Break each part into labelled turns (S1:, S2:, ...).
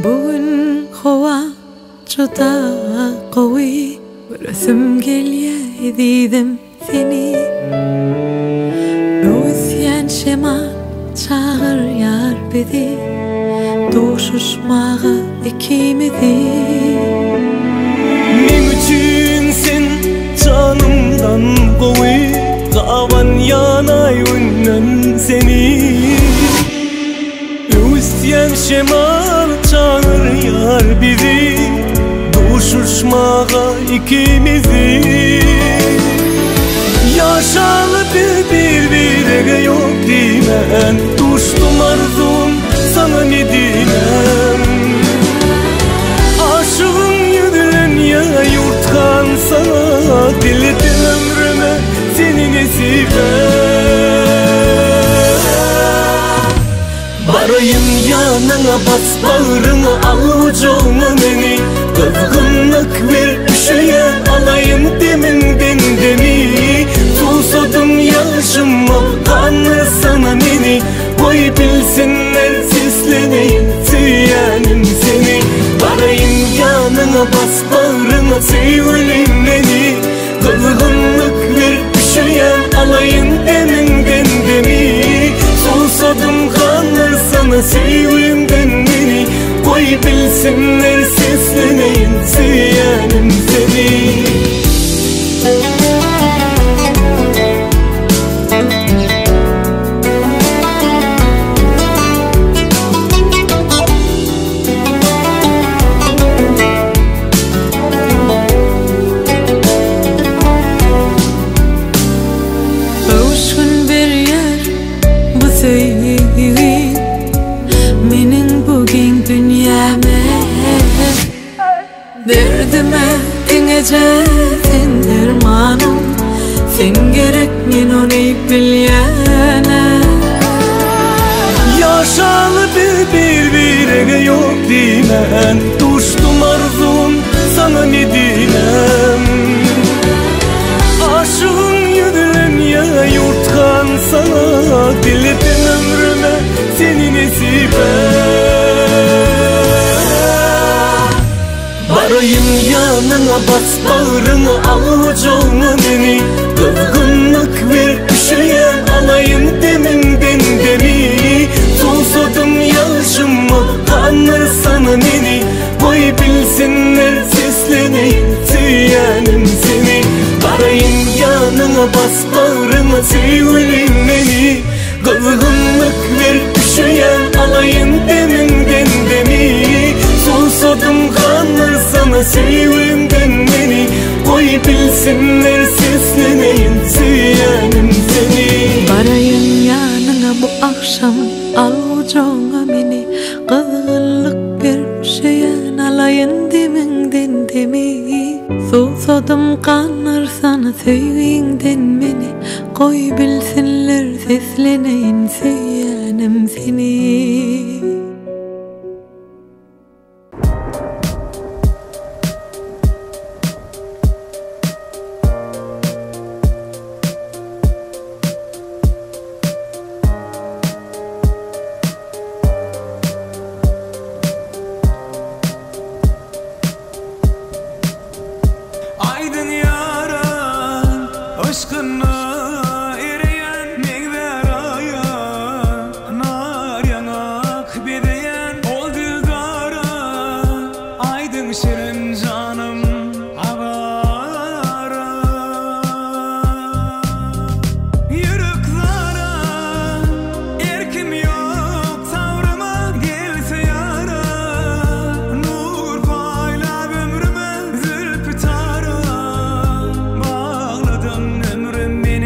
S1: Bugün hava juda qawi, Rösüm gelye didim seni. Öğüsyen şema çağır yar bizi, Doğuşuşmağı ikimizi.
S2: Men üçün sen canımdan qawi, Qavan yanay ünnen seni. Öğüsyen şema çağır yar bizi, Doğuşuşmağa ikimizi. Yaşalı birbirine yok dimen, Tuştum arzum sana Medinem. Aşığın yüdülen ya yurtkan sana, Diledim ömrüme seni nesibe. Barayım yanına bas bağrına, al ucuna beni. Kızgınlık ver üşüyen alayım deminden demi. Susadım yaşım ol kanlı sana beni. Koy bilsinler sesleneyim süyenim seni. Barayım yanına bas bağrına, sevgilim beni. Kızgınlık ver üşüyen alayım deminden demi. Susadım kanlı sana sevgilimden beni. Koy bilsinler sesleneyim süyenim seni.
S1: Öğüşün bir yer bu sevgi, Menin bugün dünyame. Derdime dinece sen dermanım, Sen gerek men onu bilyene.
S2: Yaşalı birbirine yok dimen, Tuştum arzum sana Medinem. Aşığın yüdülen ya yurtkan sana, Diledim ömrüme seni nesibe. Barayım yanına bas bağrına, al ucuna beni. Kızgınlık ver üşüyen alayım deminden demi. Susadım yaşım ol kanlı sana beni. Koy bilsinler sesleneyim süyenim seni. Barayım yanına bas bağrına, sevgilim beni. Kızgınlık ver üşüyen alayım deminden demi. Susadım kanlı sana sevgilimden beni. Koy bilsinler sesleneyim süyenim seni.
S1: Barayım yanına bu akşam, al ucuna beni. Kızgınlık bir şeyen alayın deminden demi. Susadım kanlar sana sevginden beni. Koy bilsinler sesleneyin süyenim seni.
S2: Aydın yaran aşkına eriyen meyveraya, Nar yanak bedeyen ol dildara. Aydın şirin canım avara. Yürüklara erkim yok, tavrıma gelse yara. Nur payla ömrüme zülfü tara. Bağladım ömrüm beni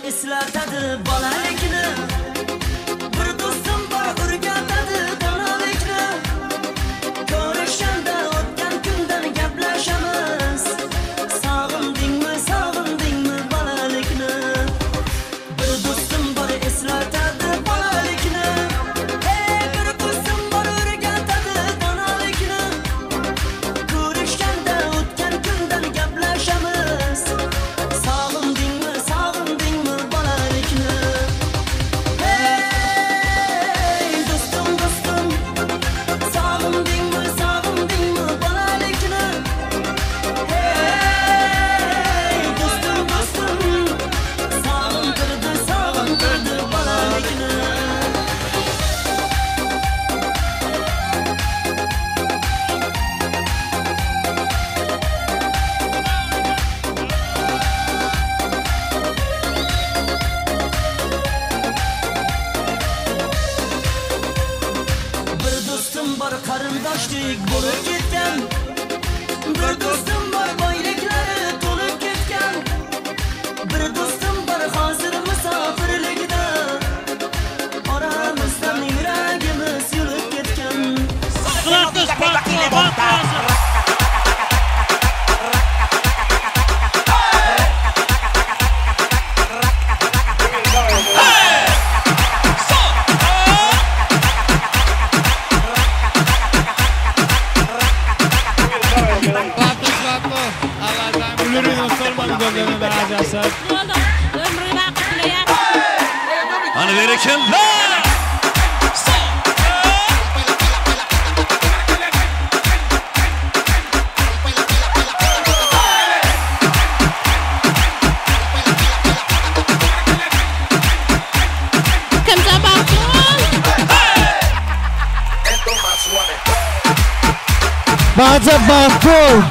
S3: eslatadi bolalikni. Bir do'stim bor o'rgatadi donolikni. Ko'rishganda o'tgan kundan gaplashamiz. Sog'indingmi bolalikni. Bir do'stim bor eslatadi bolalikni. Bir do'stim bor o'rgatadi donolikni. Ko'rishganda o'tgan kundan gaplashamiz. Sog'indingmi bolalikni. Hey do'stim sog'indingmi bolalikni. Hey do'stim sog'intirdi bolalikni. Bir do'stim bor qarindoshdek bo'lib ketgan. Bir do'stim bor boyliklari to'lib ketgan. Bir do'stim bor hozir musofirlikda. Oramizdan yuragimiz yulib ketgan.
S4: Hani verirken
S5: Baca bakul.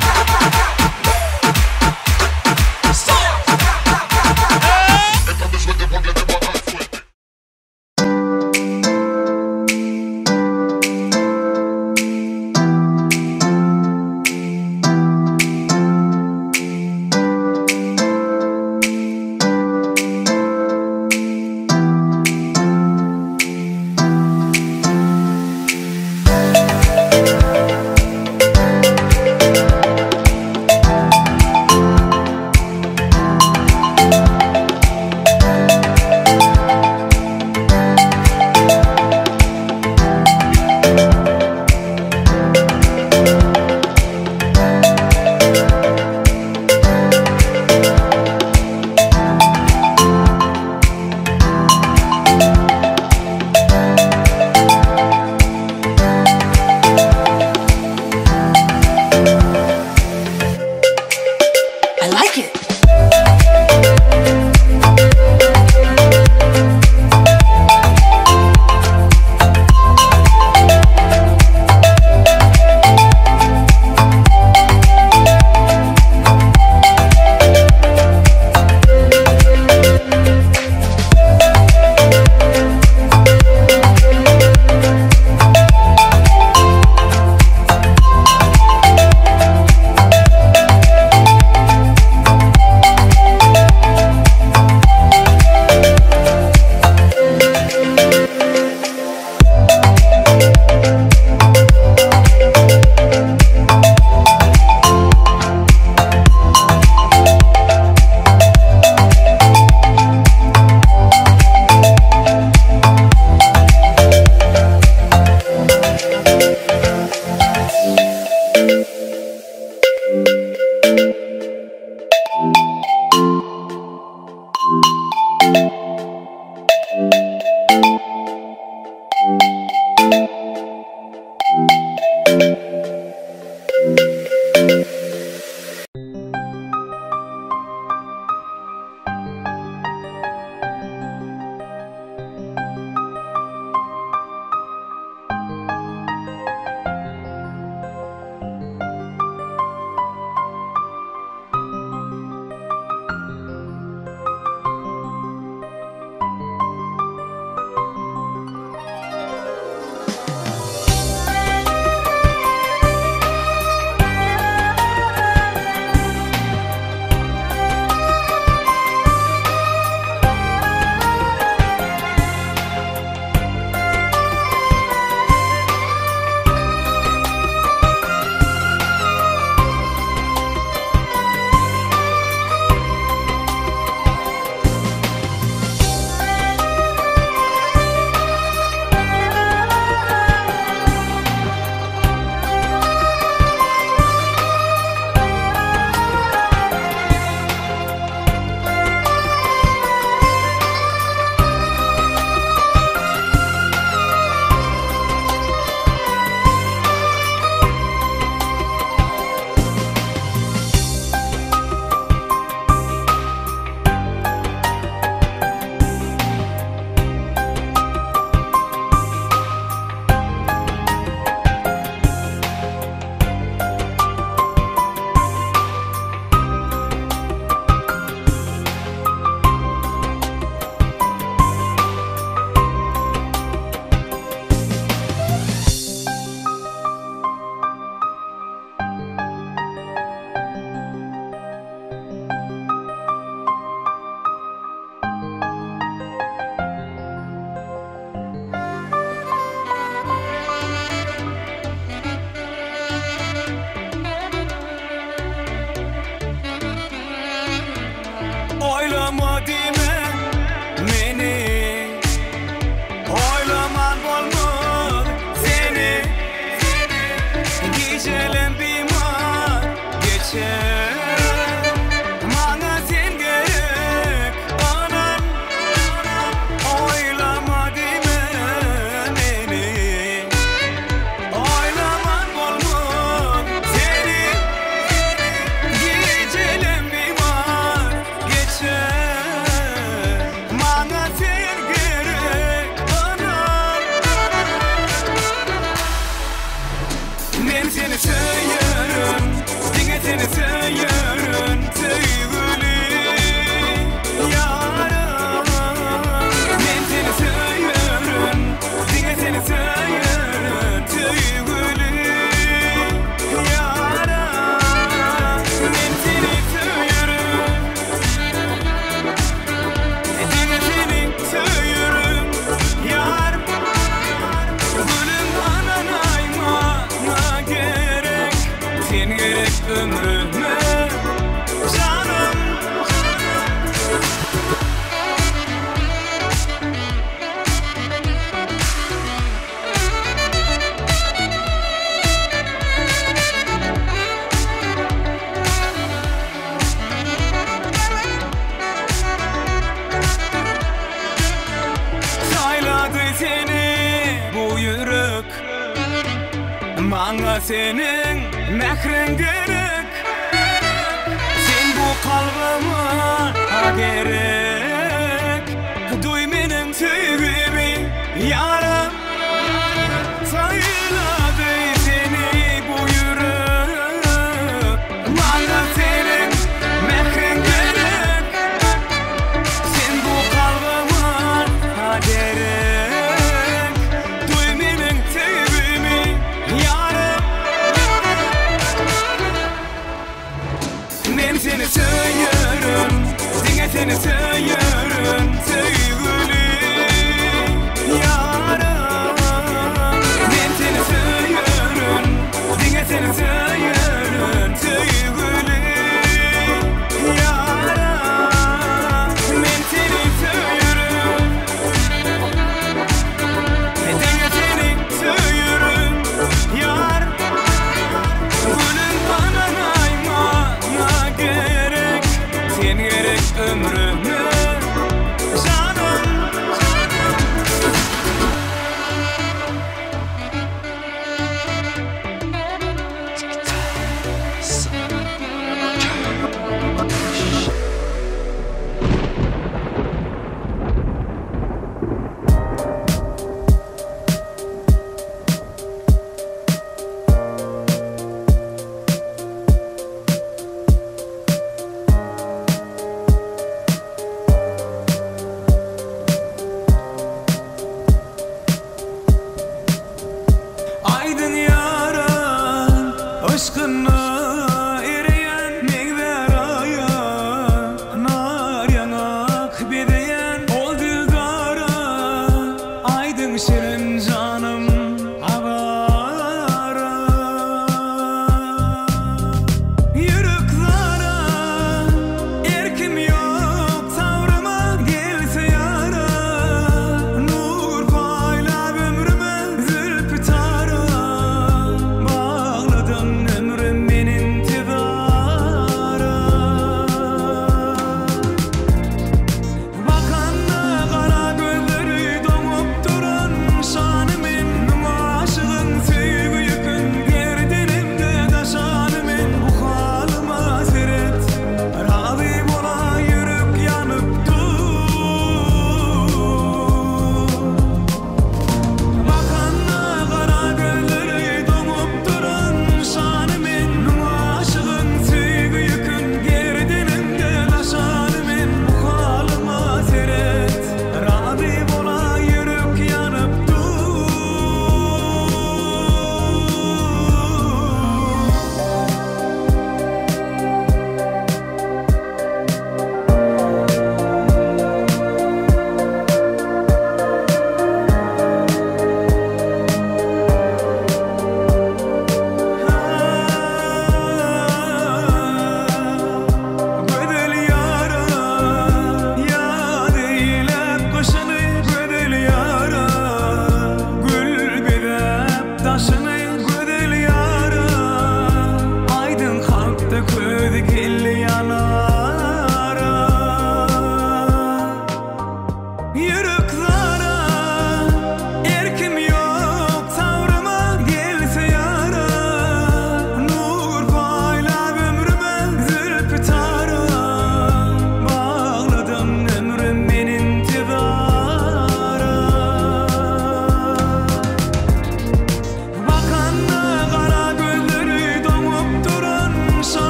S2: Gecelen bimar geçer Bana sen gerek anam Oylama deme beni Oylaman olmun seni Gecelen bimar geçer Bana sen gerek anam Ben seni seviyorum, dinle seni seviyorum sevgili yarım Ben seni seviyorum, dinle seni seviyorum sevgili yarım Ben seni seviyorum, dinle seni seviyorum yarım Gülüm anan aymana gerek Sen gerek ömrüme canım Sayladı seni bu yürek Bana senin mehrin gerek Sen bu kalbıma gerek Duy benim sevgimi yarım Sayladı seni bu yürek Bana senin mehrin gerek Sen bu kalbıma gerek Duy benim sevgimi yarım Ben seni seviyorum, dinle seni seviyorum sevgili yarım Ben seni seviyorum, dinle seni seviyorum sevgili yarım Ben seni seviyorum, dinle seni seviyorum yarım Gülüm bana aymana gerek Sen gerek ömrüme canım Aydın yaran aşkına eriyen meyver aya nar yanak bedeyen ol dildara Aydın şirin canım avara Yürüklere erkim yok tavrıma gelse yara Nur paylab ömrüme zülfü tara Bağladım ömrüm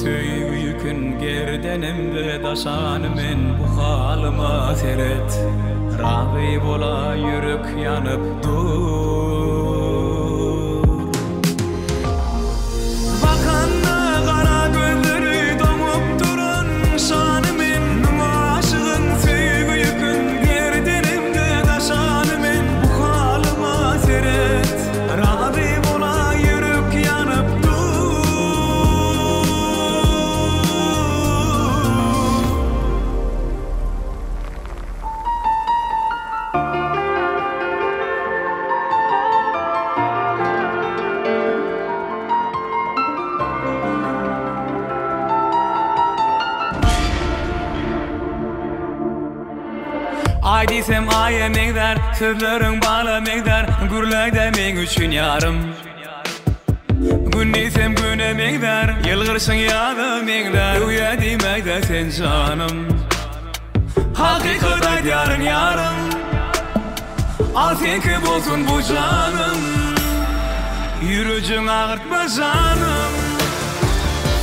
S2: Söýgün gerdenimde daşan men bu halyma seret. Rabi bola yürek yanıp dur. Bakanna kara gözleri domup duran şanı men aşığın söýgün gerdenimde daşan men bu halyma seret. Rabi bola yürek yanıp Ay desem ay emekler, sözlerin bağlı emekler, gürleyde men üçün yarım. Gün desem gün emekler, yılgırsın yalı emekler, uya demeyde sen canım. Hakikat aydyarın yarım, al senki bolsun bu canım. Yürücün ağırtma canım,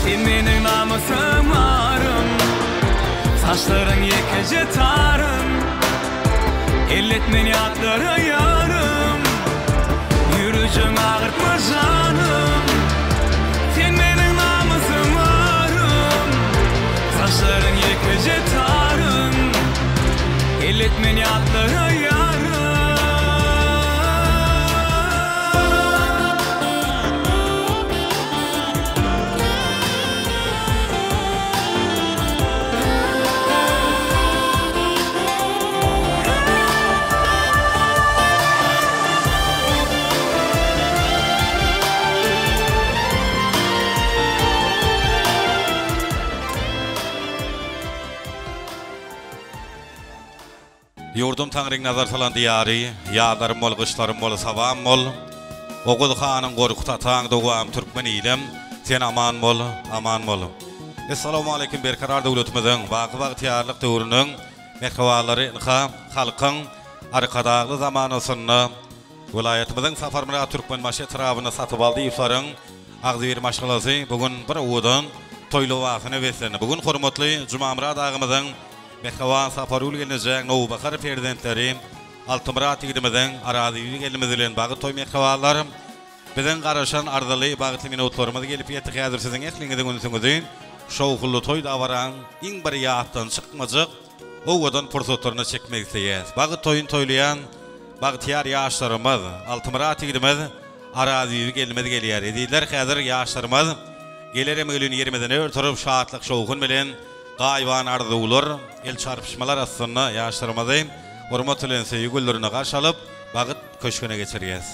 S2: sen menin namusum arım. Saçların yekece tarım, elletmen yatları yarım. Yürücün ağırtma canım, sen menin namusum arım. Saçların yekece tarım, elletmen yatları yarım.
S4: Yurdum Tanrı'nın nazar salan diyarı, yağlarım bol, kışlarım bol, savam bol. Oğul Han'ın korkut atağın doğam Türkmen ilim, sen aman bol, aman bol. Esselamu aleyküm berkarar devletimizin, vakı tiyarlık dövrünün, mekvaları, halkın, arkadağlı zamanı sonuna, vilayetimizin Safarmıra Türkmen maşı etrafını satıp aldı iftarın, ağzıveri maşgılası, bugün bir uğudun, toylu vakını vesleni. Bugün hürmetli Cumamıra dağımızın, Mekhavan Safarul gelecek Novu Bakar prezidentleri, Altımıra tigidimizin, araziyi gelimizden bağı toy mekhavallarım, bizden karışan ardalı bağıtlı minutlarımız gelip yettik hazır sizin eklingizin önüsünüzün, şovkullu toy davaran, in bir yağıttan çıkmacık, oğudan fırsatlarını çekmek isteyiz. Bağı toyun toylayan, bağıtiyar yaşlarımız, Altımıra tigidimiz, araziyi gelimizden geliyor. Ediler hazır yaşlarımız, gelirim ölün yerimizden örtürüp şahatlık şovkun bilen, Gayvan arzular, el çarpışmalar aslında yaşlarımızı, hürmetlen sevgilerine karşı alıp, vakit köşküne geçireceğiz.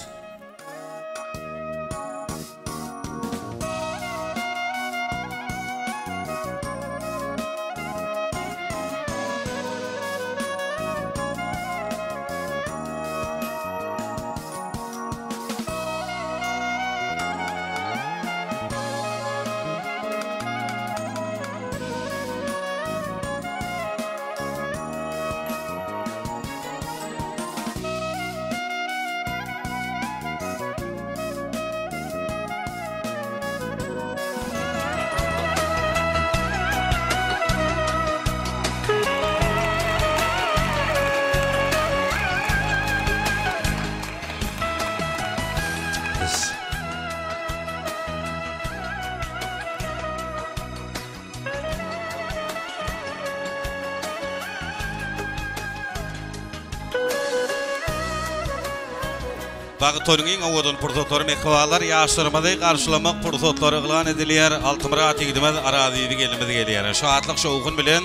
S4: Bagıtoyun iň awdan fırsatları mekhawalar yaşlarymyzy karşılamak fırsatlary ılan edilýär. Altımıra tigidimiz araziýi gelimiz gelýär. Şahatlyk şowkun bilen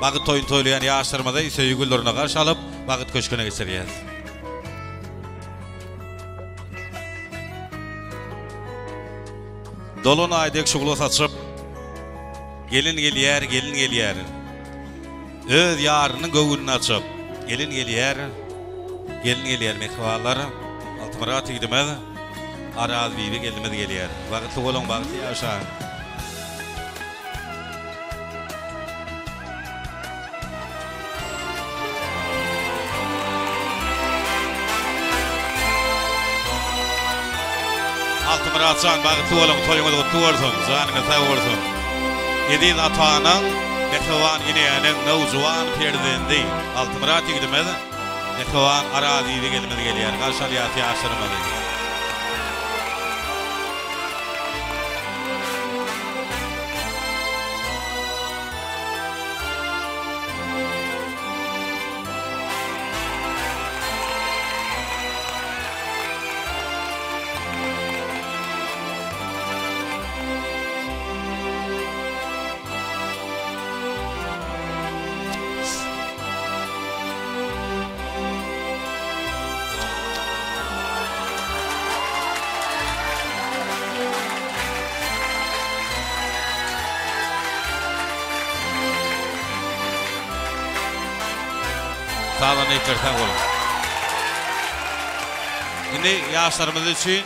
S4: bagıtoyun toýlayan yaşlarymyzy söýgülerine karşı alyp bagyt köşküne geçirýär. Dolunaydyk şugula saçyp gelin gelýär. Öz ýarynyň göwünini açyp gelin gelýär mekhawalar. Altımıra tigidimiz araziýi gelimiz gelýär. Bagıtly bolan bagıty ýaşa. Altımıra açan bagıtly bolan toýuňyz gutly bolsun, janyňyz sag bolsun. Ediz atanyň Mehriban ineýäniň nawjuwan perdendi. Altymurat ýigdimedi. Mehriban araziýe gelmedi gelýär. Garşalyat ýaşyrmady. Sağdan eklerten olun. Şimdi yaşlarımız için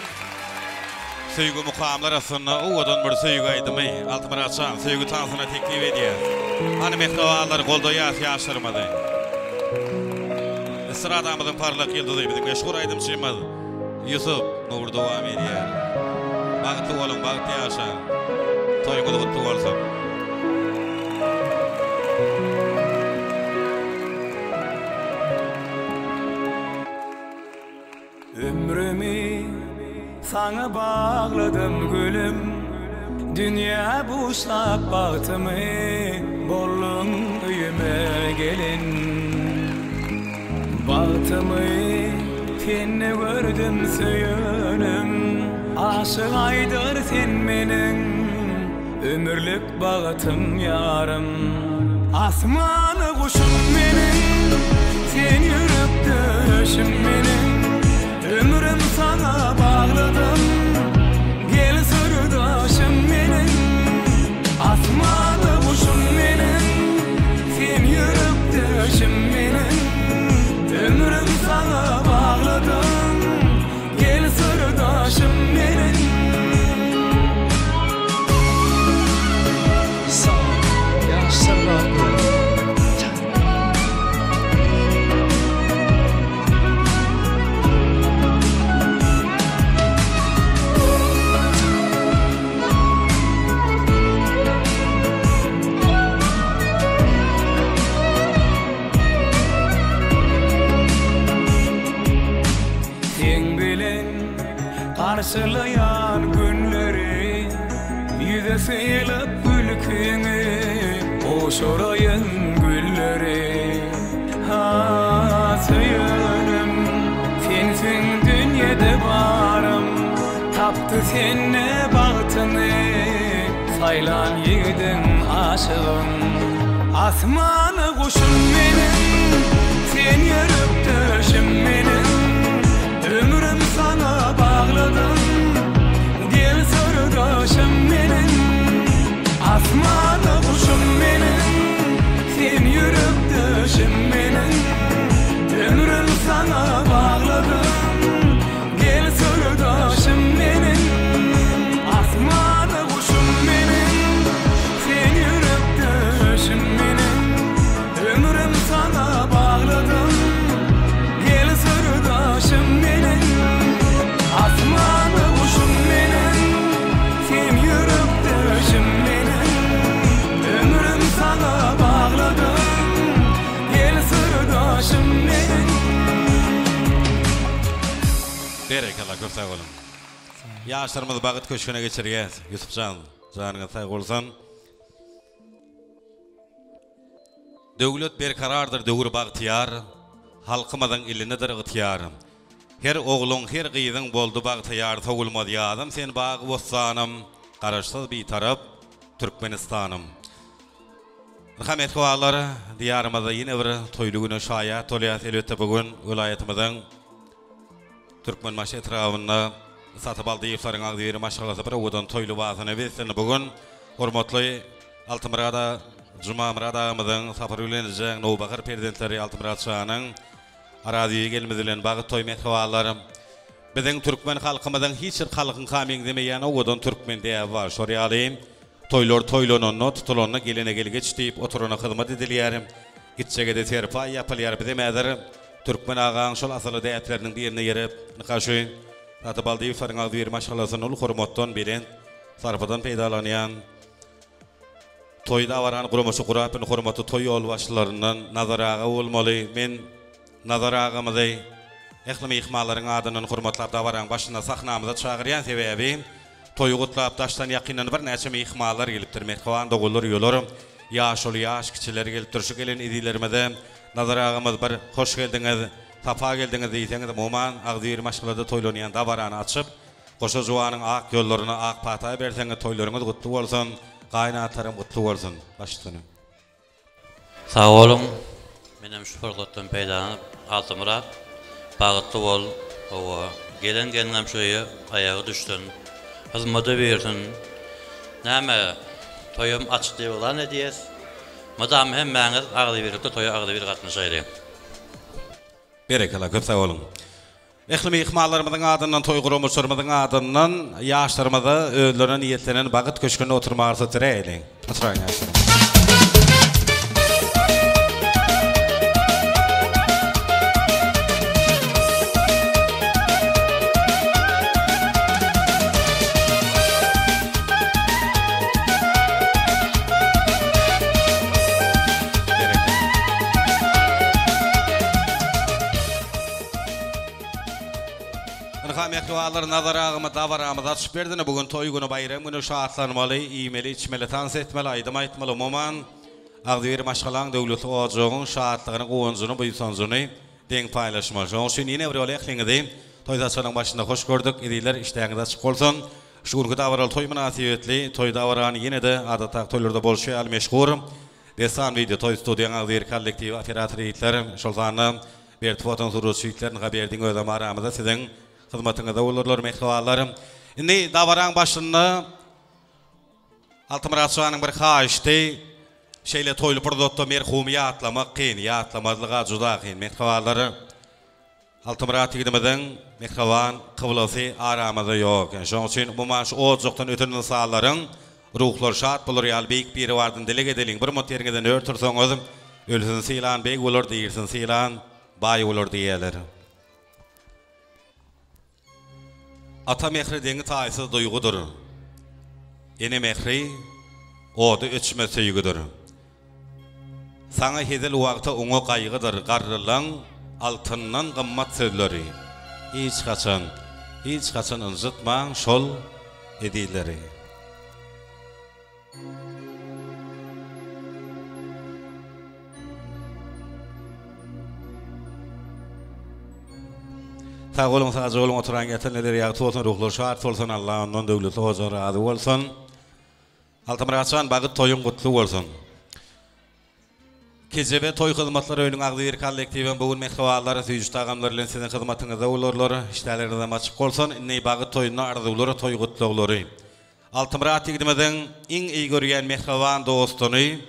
S4: söýgü mukamlar aslında owadan bir söýgü aýdymy. Altymurat çan söýgü tansına teklip edýär. Hani mehribanlar golda yaşlarymyzy. Sıradamyzyň parlak ýyldyzy biziň meşhur aýdymçymyz Yusuf Nur dowam edýär. Bagty bolun, bagty ýaşa. Toýguly gutly bolsun.
S2: Ömrümü sana bağladım gülüm, dünya buşlap baktımı, bollun üyüme gelin. Baktımı seni gördüm söyönüm, aşık aydır sen menin, ömürlük bağıtım yarım. Asmanı kuşum menin, sen yürüp döşüm menin. Ömrüm sana bağladım, gel sırdaşım benim. Asmalı kuşum benim, sen yürüp döşüm benim. Ömrüm sana bağladım, gel sırdaşım benim.
S3: Sağ ol, yaşlarım.
S2: Karşılayan günleri, yüze sıyılıp gülkünü, o şorayın gülleri. Ha söylerim, sensin dünyada varım, taptı seninle bahtını, saylan yiğidin aşığım. Asmanı kuşum benim, sen yürüp döşüm benim. Ömrüm sana bağladım, gel sırdaşım benim. Asmanı kuşum benim, sen yürüp döşüm benim. Ömrüm sana bağladım, gel sırdaşım benim. Asmanı kuşum benim, sen yürüp döşüm benim. Ömrüm sana bağladım, gel sırdaşım benim. Asmanı kuşum benim, sen yürüp döşüm benim. Ömrüm sana bağladım, gel sırdaşım benim.
S4: Berekallah, köp sağ olun. Yaşlarımız bagyt köşküne geçirýär. Yusufcan, janyňa sag bolsun. Döwlet berkarardyr, döwür bagtyar. Halkymyzyň ilinidir gytyar. Her oğlun, her gyzyň boldy bagtyar, togulmady ýazym sen bagy bossanam, garaşsyz bir tarap Türkmenistanım. Rahmet howalar, diyarymyzda ýene bir toýly güne şaýa tolýar elbetde bugün vilayatymyzyň Türkmen maşy etrafynda satyp aldy ýyflaryň agdyry maşgalasa bir owadan toýly wazyny bersen bugün hormatly Altymyrada Juma Muradamyzyň safar ýölenijek Nowbakar prezidentleri Altymyrad şahanyň araziýe gelmedilen bagyt toý mehribanlarym biziň türkmen halkymyzyň hiç bir halkyň kamyň demeýän owadan türkmen diýip bar şoriýaly toýlar toýlananna tutulanna gelene gelgeç diýip oturana hyzmat edilýär. Gitçege de terpa ýapylýar bizim äder türkmen agaň şol asaly däýetleriniň birine ýerip nikaşy satyp aldy ýyflaryň agdyry maşgalasyny ul hormatdan bilen sarpadan peýdalanýan toyda varan guramaşy Qur'an hormaty toy ol başlarından nazaraga bolmaly. Men nazaragymyzy ähli mehmanlaryň adynyň hormatlap da varan başyna sahnamyza çagyrýan sebebi toy gutlap daşdan ýakyndan bir näçe mehmanlar gelipdir. Mehman dogullar ýolar. Yaş ol yaş kiçiler gelip durşy gelen idilermede nazaragymyz bir hoş geldiňiz, tapa geldiňiz diýseňiz moman agdyr maşgalada toýlanýan da barany açyp goşa jowanyň ak ýollaryna ak pata berseňiz toýlaryňyz gutly bolsun, gaýnatarym gutly bolsun. Başlygyny.
S6: Sağ olun. Menem şu fırsatdan peýdanyp Altymurat bagtly bol. Owa gelen gelňem şoýa ayagy düşdün. Hyzmata bersin. Näme toyum açık diye olan ne diyes? Madam hem məňiz agdy berip de toya agdy bir gatnaşaýdy.
S4: Berekala köp sağ olun. Ähli mehmanlarymyzyň adyndan toy guramaşlarymyzyň adyndan ýaşlarymyza özlerine niýetlenen bagyt köşkünde oturmagy tireýli. Oturayın. Mehmanlar nazaragymyz dawaramyz açyp berdine bugün toy güni bayram güni şahatlanmaly, iýmeli, içmeli, tans etmeli, aýdym aýtmaly. Moman agdyr maşgalaň döwleti ojagyň şahatlygyny, gowunjuny, buýsanjuny deň paýlaşmaly. Şoň üçin ýene bir ýaklyňyzy toy daşanyň başynda hoş gördük. Ediler işleýäňiz açyk bolsun. Şu günki dawaral toy münasibetli, toy dawarany ýene de adatak toylarda bolşýar meşgul. Desan video toy studiýaň agdyr kollektiw operatorlar, şolzany berdi foton surutçylaryň haberdiň özüm aramyzda siziň hyzmatyňyzda bolarlar mehmanlarym. Indi dawaraň başynda Altymurat şanyň bir haýyşdy. Şeýle toýly produktda merhum ýatlamak kyn, ýatlamazlyga juda kyn. Mehmanlary Altymurat ýigidimiziň mehman kyblasy aramyzda ýok. Şoň üçin bu maş ojokdan ötün insanlaryň ruhlar şat bolar ýalbyk biri bardyn delege edeliň. Bir moteriňizden örtürseňiz ölsün silan beg bolar diýersin, silan baý bolar diýerler. Ata mehri deňi taýsyz duýgudur. Ene mehri odu öçme söýgüdür. Saňa hezil wagtda oňa gaýgydyr, garrylaň altyndan gymmat sözleri. Hiç kaçan ınjytmaň şol edileri. Sağ olun, sağ olun, oturan getirneler ýagty bolsun, ruhlar şart bolsun, Allah ondan döwleti ojar razy bolsun. Altymurat şan bagyt toyun gutly bolsun. Kejebe toy hyzmatlary öýnüň agdyr kollektiwiň bugün mehmanlary süýjü tagamlar bilen sizin hyzmatyňyzda bolarlar, işlerleriniz açyk bolsun. Indi bagyt toyuna arzulary, toy gutlulary. Altymurat ýigidimiziň iň iyi görýän mehman dostuny,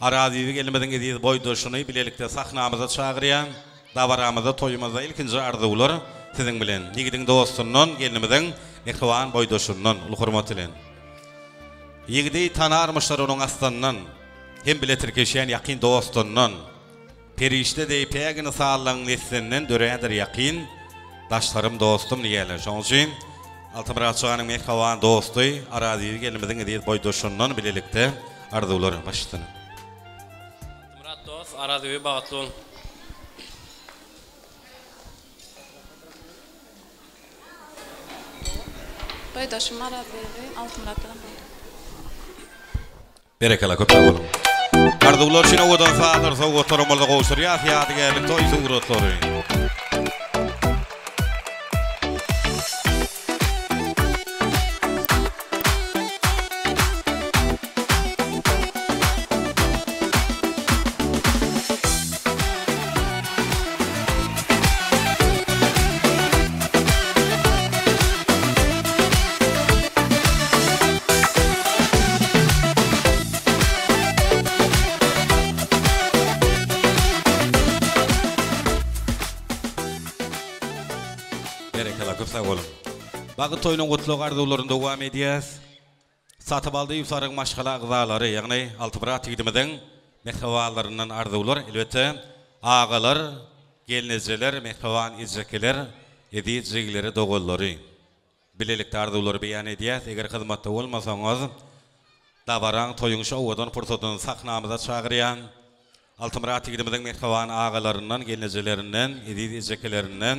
S4: araziýe gelmeden ediýär boýdoşuny bilelikde sahnamyza çagyrýan, dawaramyza toýumyza ilkinji arzular siziň bilen. Ýigidiň dostundan, gelinimiziň mehman boýdoşundan ulu hormat bilen. Ýigidi tanarmyşlar onuň astandan, hem bile tirkeşen yakın dostundan, perişte deyip peyagini sağlayan neslinden döreyendir yakın, daşlarım dostum diyeler. Şoň üçin Altymurat şanyň mehman dostu, araziýe gelimizin edýär boýdoşundan bilelikde arzular başlygyny.
S6: Altymurat dost, araziýe bagatly bol.
S7: Boýdoşum araziýe Altymuratdan.
S4: Berekala köp sağ olun. Arzular şine odan sağlar, soğuk torumulda goşur, ýa-ýady gelip toy suwratlary. Bagyt toyunyň gutlugy arzuwlaryny dowam edýäs. Satyp aldy ýusaryň maşgala agzalary, ýagny Altymurat ýigidimiziň mehmanlaryndan arzuwlar, elbetde agalar, gelinjeler, mehman izjekeler, edýjekleri, dogallary. Bilelikde arzuwlary beýan edýäs. Eger hyzmatda bolmasaňyz, Dabaran toyunşa owadan pursatyn sahnamyza çagyrýan Altımurat tigidimizin mehkavan ağalarından, gelincelerinden, edid ejekelerinden,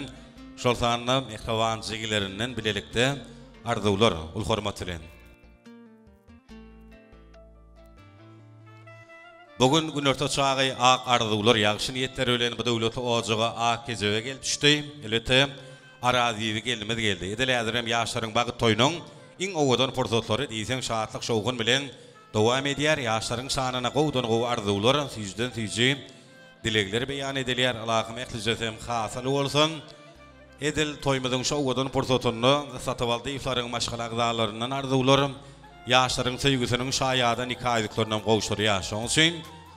S4: şol sanna mehkavan jigilerinden bilelikde arzuwlar, ul hormat bilen. Bugün günörtü çağı ak arzuwlar, ýagşy niýetler bilen bu döwleti ojaga ak gejebe gelip düşdi. Elbetde araziýe gelmez geldi. Edil häzirem ýaşlaryň bagyt toýunyň iň owadan pursatlary diýsen şahatlyk şowgun bilen dowam edýär. Ýaşlaryň şanyna gowdan gow arzuwlar, süýjden süýji dilegleri beýan edilýär. Allahym ählijesem hasal bolsun. Edil toýmadyň şu owadan pursatyny satyp aldy iflaryň maşgala agzalaryndan arzuwlar, ýaşlaryň söýgüsiniň şaýada nikahylyklarynyň gowşurýar. Şoň üçin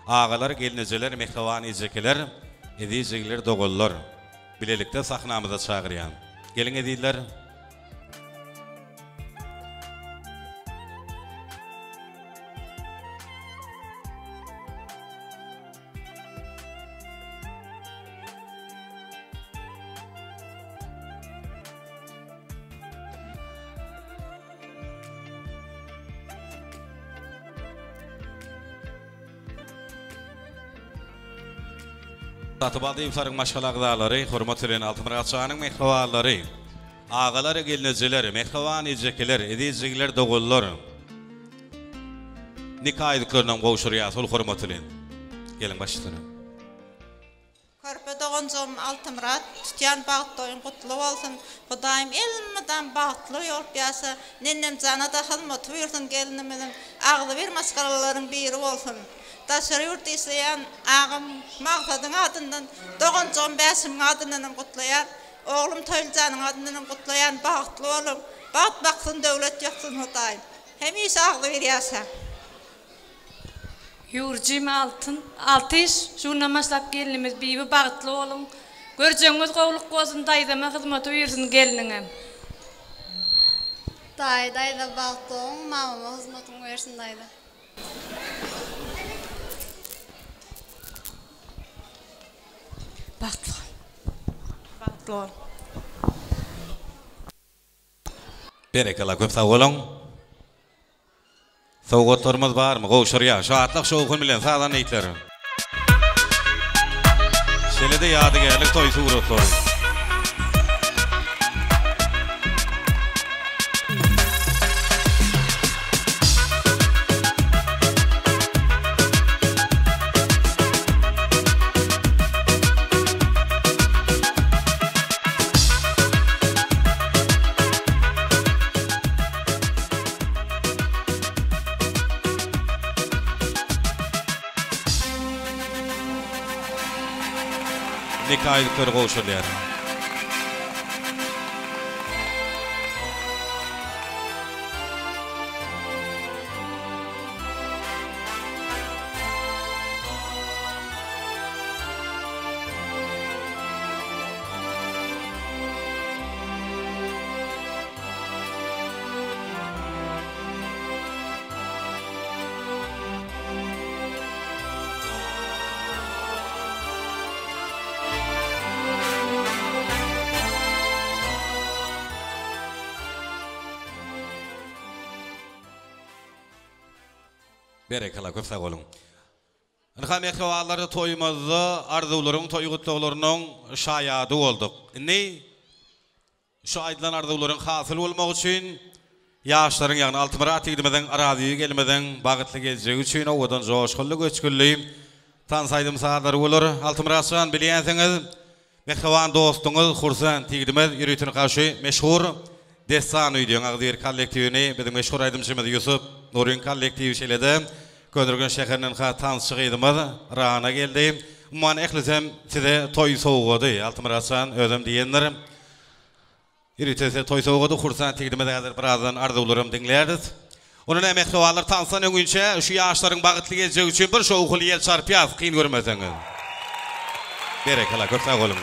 S4: ağalar, gelinjeler, mehkawan ejekeler, edijegler, dogullar bilelikde sahnamyza çagyrýan. Gelin ediller. Satıbaldy iflaryň maşgala agzalary, hormat bilen Altımurat çağanyň mehkawalary, ağalar, gelinjeler, mehkawan ejekeler, edijegler, dogullar nikahylyklarynyň gowşurýar, sol hormat bilen. Gelin başlaýar.
S8: Körpe dogonjom Altımurat, tutýan bagyt doýun gutly bolsun. Hudaýym elmeden bagtly ýol ýasa, nennem jana da hyzmat buyursun gelinimiň agly bir maşgalalaryň biri bolsun. Daşary ýurt isleýän agam maqsadyň adyndan dogonjom bäşim adyndan gutlaýar. Oglum Toýljanyň adyndan gutlaýan bagtly bolup, bagyt baksyn döwlet ýaksyn Hudaýym. Hemişe agly bir ýasa.
S9: Yurjim altış şuna maslap gelinimiz bibi bagtly bolun. Görjeňiz gowluk bolsun, daýdama hyzmat buyursun geliniňem.
S10: Daýda bagtly, mamama hyzmatyň bersin daýda.
S9: Bagtly.
S4: Berekala, köp sag bolun. Sowgatlarymyz barmy? Gowşurýar. Şahatlyk şowgun bilen sadan eýtler. Şelede ýadygerlik toý suratlary. Nikahylyklary gowşurýar. Berekala, köp sag bolun. Ynha mehkawalary toýmazda arzuwlaryň, toýgutlarynyň şaýady boldyk. Indi şu aýdylan arzuwlaryň hasyl bolmak üçin ýaşlaryň, ýagny Altımurat tigidimizden araziýe gelmeden bagytly geljek üçin owadan joşgully göçkünli tansaýdym saadary bolar. Altımurat çağan bilýänsiňiz, mehkawan dostuňyz Hursan tigidimiz ýüritini gaşy meşhur Destan Üýdüň agdyr kollektiwini biziň meşhur aýdymçymyz Ýusuf Nurin kollektiwi şeýlede Gönürgün şäheriniň tanışygydymyz Rana geldi. Umman ählisem size toý sowgady. Altımurat çağan özüm diýenler. Ýüritese toý sowgady Hursan tigidimiz häzir birazdan arzuwlarym diňlerdiz. Onuň mehkawalar tansan öňünçe şu ýaşlaryň bagytly geljek üçin bir şowgul ýel çarpýar, kyn görmeseňiz. Berekala, köp sag bolun.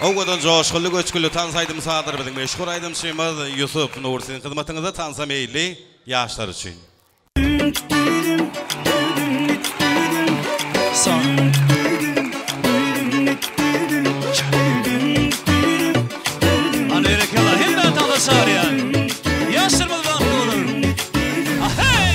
S4: Owadan joşgully göçkünli tansaýdym sadyr biziň meşhur aýdymçymyz Ýusuf Nurin hyzmatyňyza tansa meýli ýaşlar üçin.
S11: Amerikala hem de tanışaryan. Yaşlarımız baklı olur. Ahey!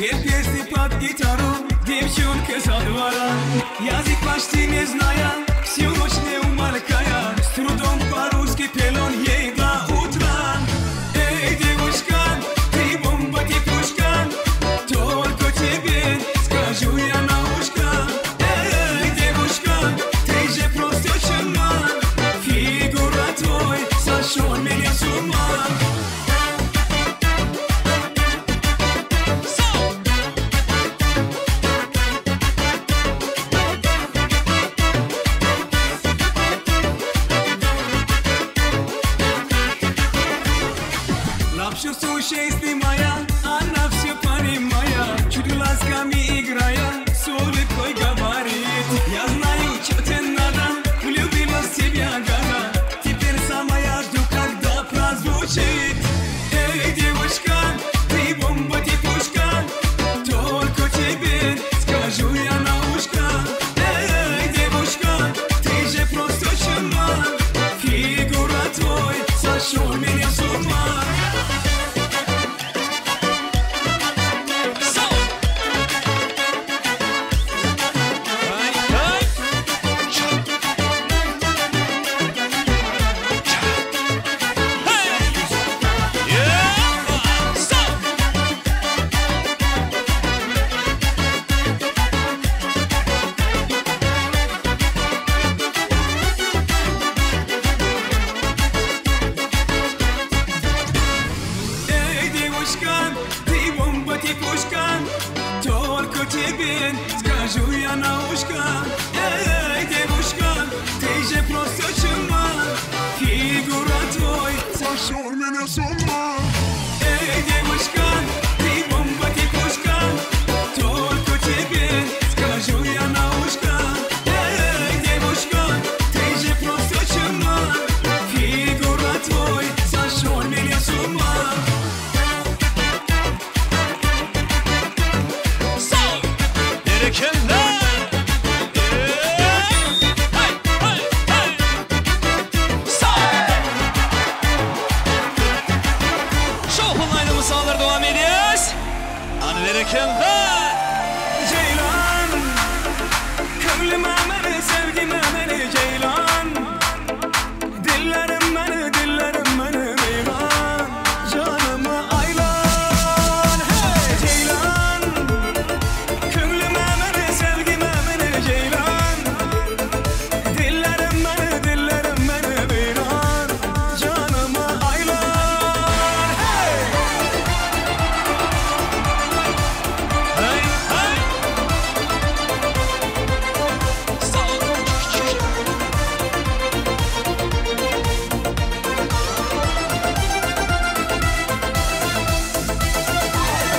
S2: Перпер сипат гитару, девчонка со двора. Язык почти не зная, всю ночь не умолкая, с трудом по-русски пел он ей до утра. Эй, девушка, ты бомба, ты пушка, только тебе скажу я на ушко. Эй, девушка, ты же просто чума, фигура твой сошел меня с ума. Лапшу сушей снимая, она все понимая, чуть ласками играя, с улыбкой говорит: я знаю, что тебе надо, влюбилась в тебя года, теперь сама я жду, когда прозвучит. Эй, девушка, ты бомба, ты пушка, только тебе скажу я на ушко. Эй, девушка, ты же просто чума, фигура твой сошел меня с ума. Ты бомба, ты пушка, только тебе скажу я на ушко. Эй, девушка, ты же просто чума, фигура твой сошел меня с ума. Эй, девушка, ты бомба, ты пушка, только тебе скажу я на ушко. Эй, девушка, ты же просто чума, фигура твой сошел меня с ума. Ceylan, könlüme beni, sevgime beni Ceylan. Dillerim beni Ceylan. Canımı aylan, hey Ceylan. Könlüme beni, sevgime beni Ceylan. Dillerim beni Ceylan. Canımı aylan, hey.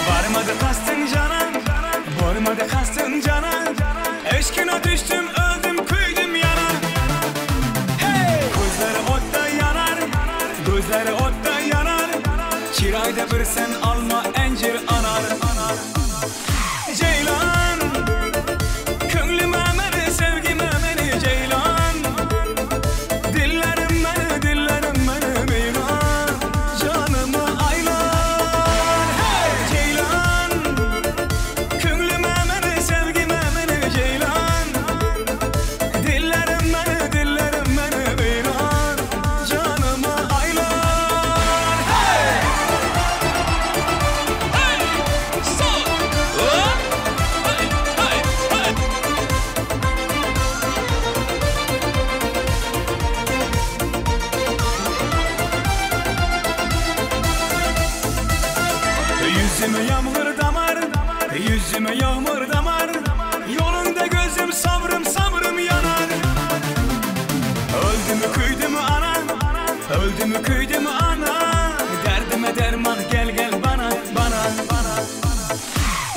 S2: Varmadı kastın cana, varmadı kastın cana. Eşkine düştüm, öldüm, kıydım yana. Hey! Gözleri otta yanar, gözleri otta yanar. Çirayda bir sen alma, encir anar. Ceylan, könlüme beni, sevgime beni Ceylan. Dillerim beni Ceylan. Canımı aylan, hey Ceylan. Könlüme beni, sevgime beni Ceylan. Dillerim beni Ceylan. Canımı aylan, hey. Yüzüme yağmur damar, yüzüme yağmur damar. Yolunda gözüm sabrım yanar. Öldü mü kıydı mı ana, öldü mü kıydı mı ana. Derdime derman gel bana.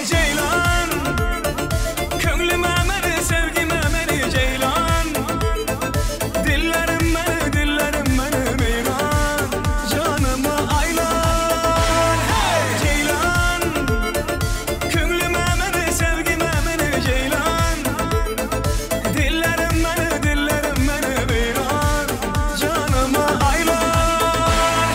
S2: Ceylan, könlüme beni, sevgime beni Ceylan. Dillerim beni Ceylan. Canımı aylan, hey Ceylan. Könlüme beni, sevgime beni Ceylan. Dillerim beni Ceylan. Canımı aylan,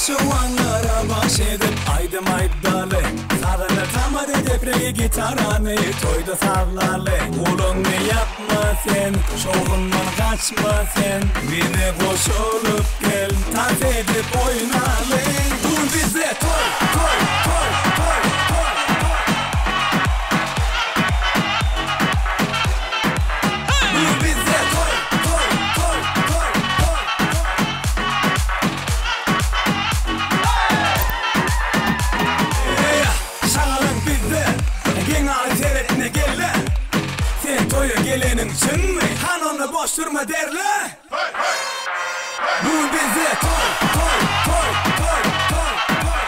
S2: Şuvanlara baş edip aydım aydalı Sarını tamadı depreyi gitarani Toyda sallarlı Ulunu yapma sen Şoğundan kaçma sen Bir de koşulup gel Taz edip oynalı Dur bize toy toy toy toy toy Dur bize toy toy toy toy Gelenin için mi? Han onu boş durma derler. Bu bize toy toy toy toy toy toy.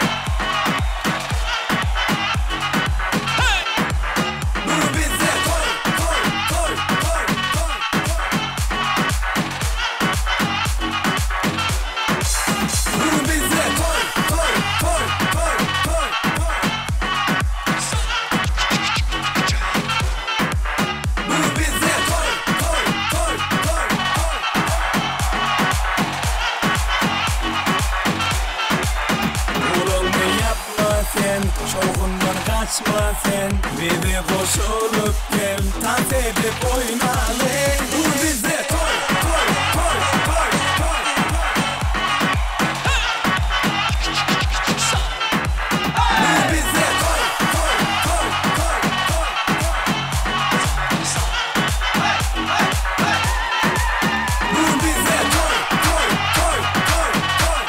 S2: Bu bize toy toy toy toy toy. Bu bize toy toy toy toy toy. Şoğundan kaçma sen Bir de koşulup gel Taz edip oynalı Bu bize toy toy toy toy toy Bu bize toy toy toy toy toy Bu bize toy toy toy toy toy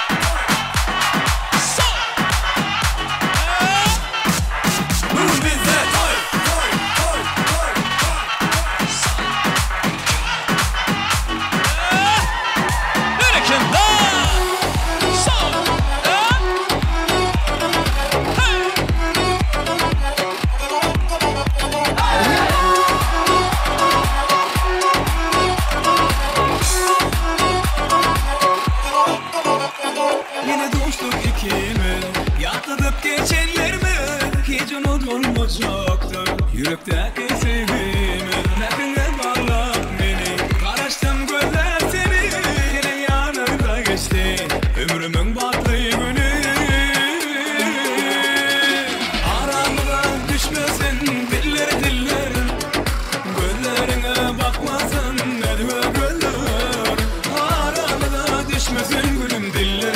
S2: Yine dostluk ikimiz Yatladıp geçenlerimi Hiç unutulmayacaktır Yürekteki sevgimiz Nefine bağla beni Karıştım gözler seni Yine yanında geçti Ömrümün battığı günü Aramdan düşmesin diller Gözlerine bakmasın ne diyor gözler Aramdan düşmesin gülüm diller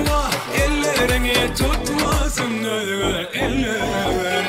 S2: Vah ellerini tutmasın ne diyor eller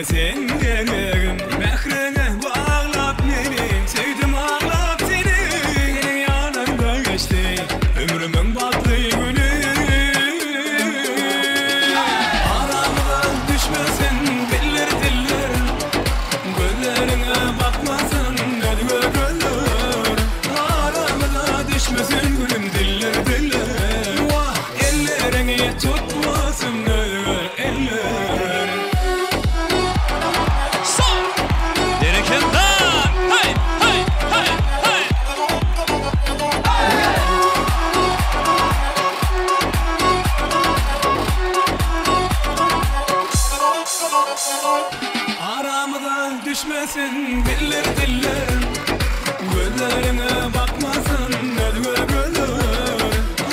S2: Sen gelirim Mehrine bağlap beni Sevdim ağlap seni Senin yanında geçti Ömrümün battığı günü Aramdan düşmesin diller Gözlerine bakmasın ne diyor gözler Aramdan düşmesin gülüm diller Vah ellerini tutmasın ne diyor eller Aramdan düşmesin diller Gözlerine bakmasın ne diyor gözler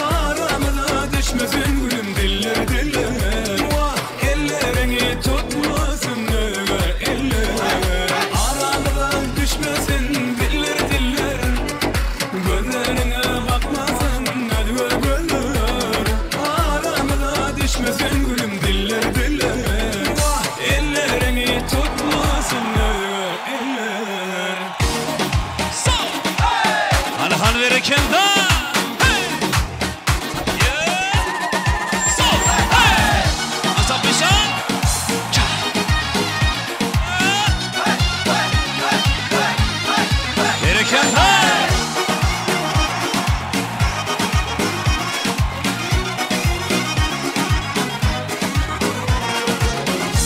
S2: Aramdan düşmesin gülüm diller Vah ellerini tutmasın ne diyor eller Aramdan düşmesin diller Gözlerine bakmasın ne diyor gözler Aramdan düşmesin gülüm diller Vah ellerini tutmasın ne diyor eller
S11: Han verirken de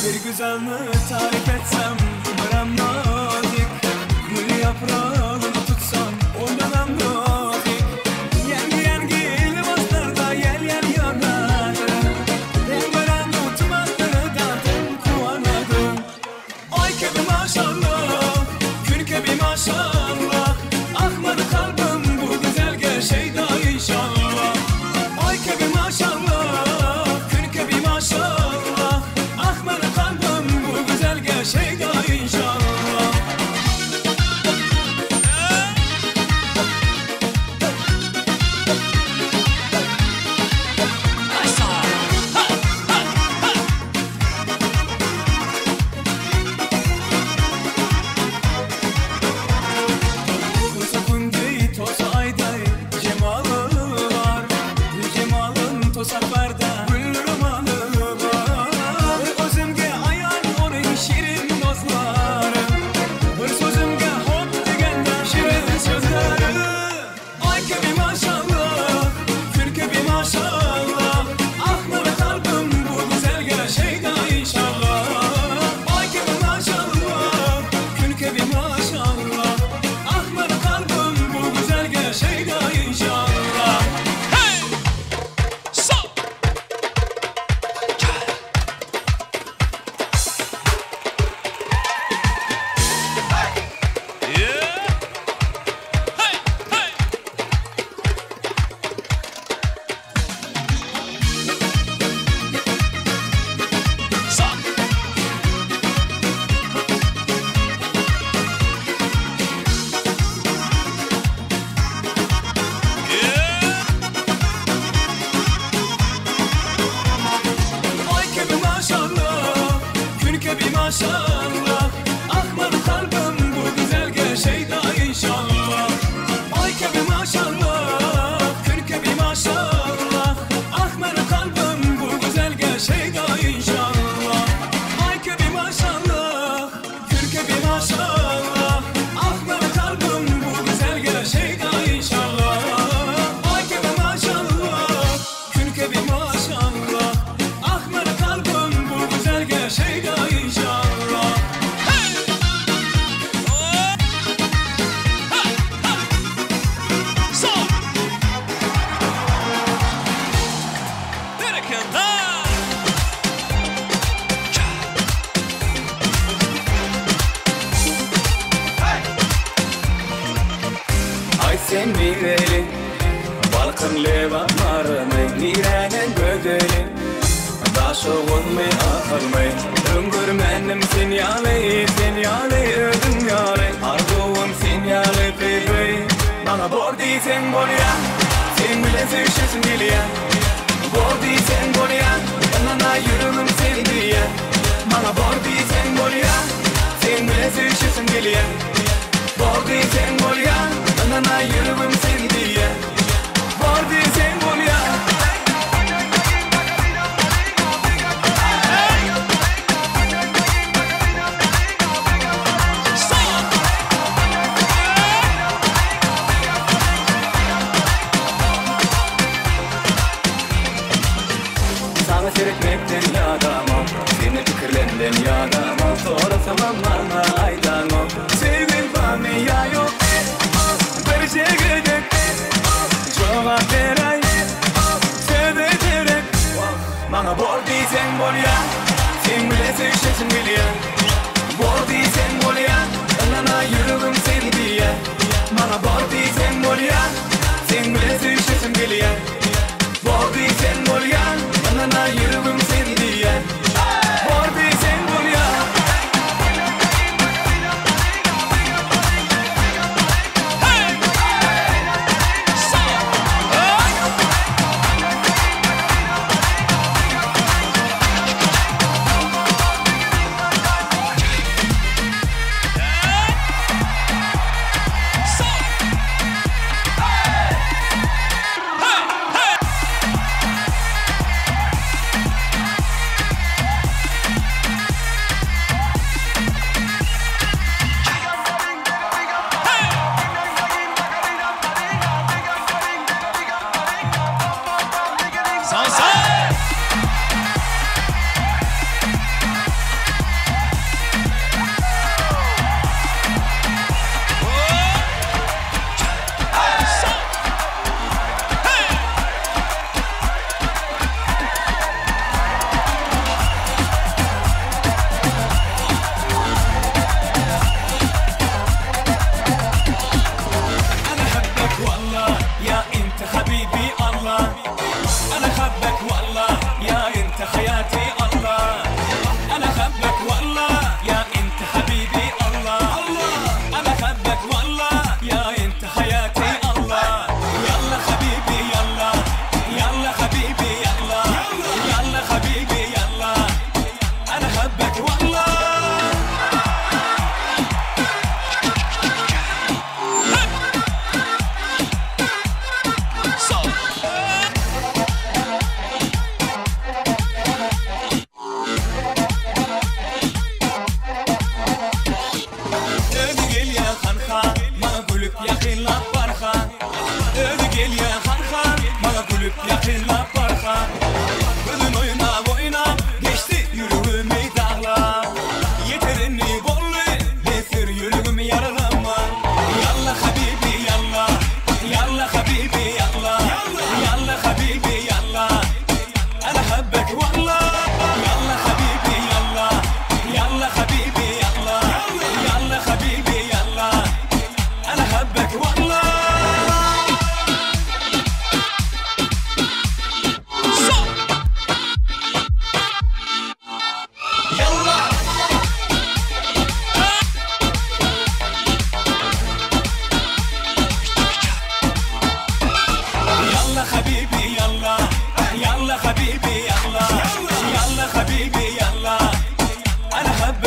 S2: Bir güzel mi tarif etsem Gram nazik yaprağını tutsan oynanan vakit Yengi libaslarda yel yanadı Ben veren utmaklardan kuvanadım Ay kebi maşallah Gün kebi maşallah Akmadı kalbim bu güzel şeyda inşallah Ay kebi maşallah Gün kebi maşallah Akmadı kalbim bu güzel şeyda inşallah Maşallah, akmadı kalbim bu güzel şeyda inşallah. Ay kebi maşallah, kül kebi maşallah, akmadı kalbim bu güzel şeyda inşallah. Ay kebi maşallah, kül kebi maşallah, akmadı kalbim bu güzel şeyda inşallah. Ay kebi maşallah, kül kebi maşallah, akmadı kalbim bu güzel şeyda inşallah. Ay sen mireli, balkın leva marmay, nirenin gödeli, daş olmay akılmay, öngörmenim sen yalay, ödüm yalay, arzuum sen yalay baby, bana bor diysen bol ya, sen bile sevişirsin dili ya, bor diysen bol ya, bana yürümüm sen diye, bana bor diysen bol ya, sen bile sevişirsin dili ya, bor diysen bol ya, bana yürümüm sen diye, bor diysen bol ya. Sana seyretmekten yadamam, seni fikirlenden yadamam, sonra zamanlarına aydanam. Sevgin bana ya yok, bir şey gidip, cevap veray, sevdirek. Bana bor diysen bol ya, sen bile sevişirsin biliyor. Bor diysen bol ya, bana yürümüm sen diye. Bana bor diysen bol ya, sen bile sevişirsin biliyor. Bor diysen bol ya, bana yürümüm sen diye. Bor diysen bol ya.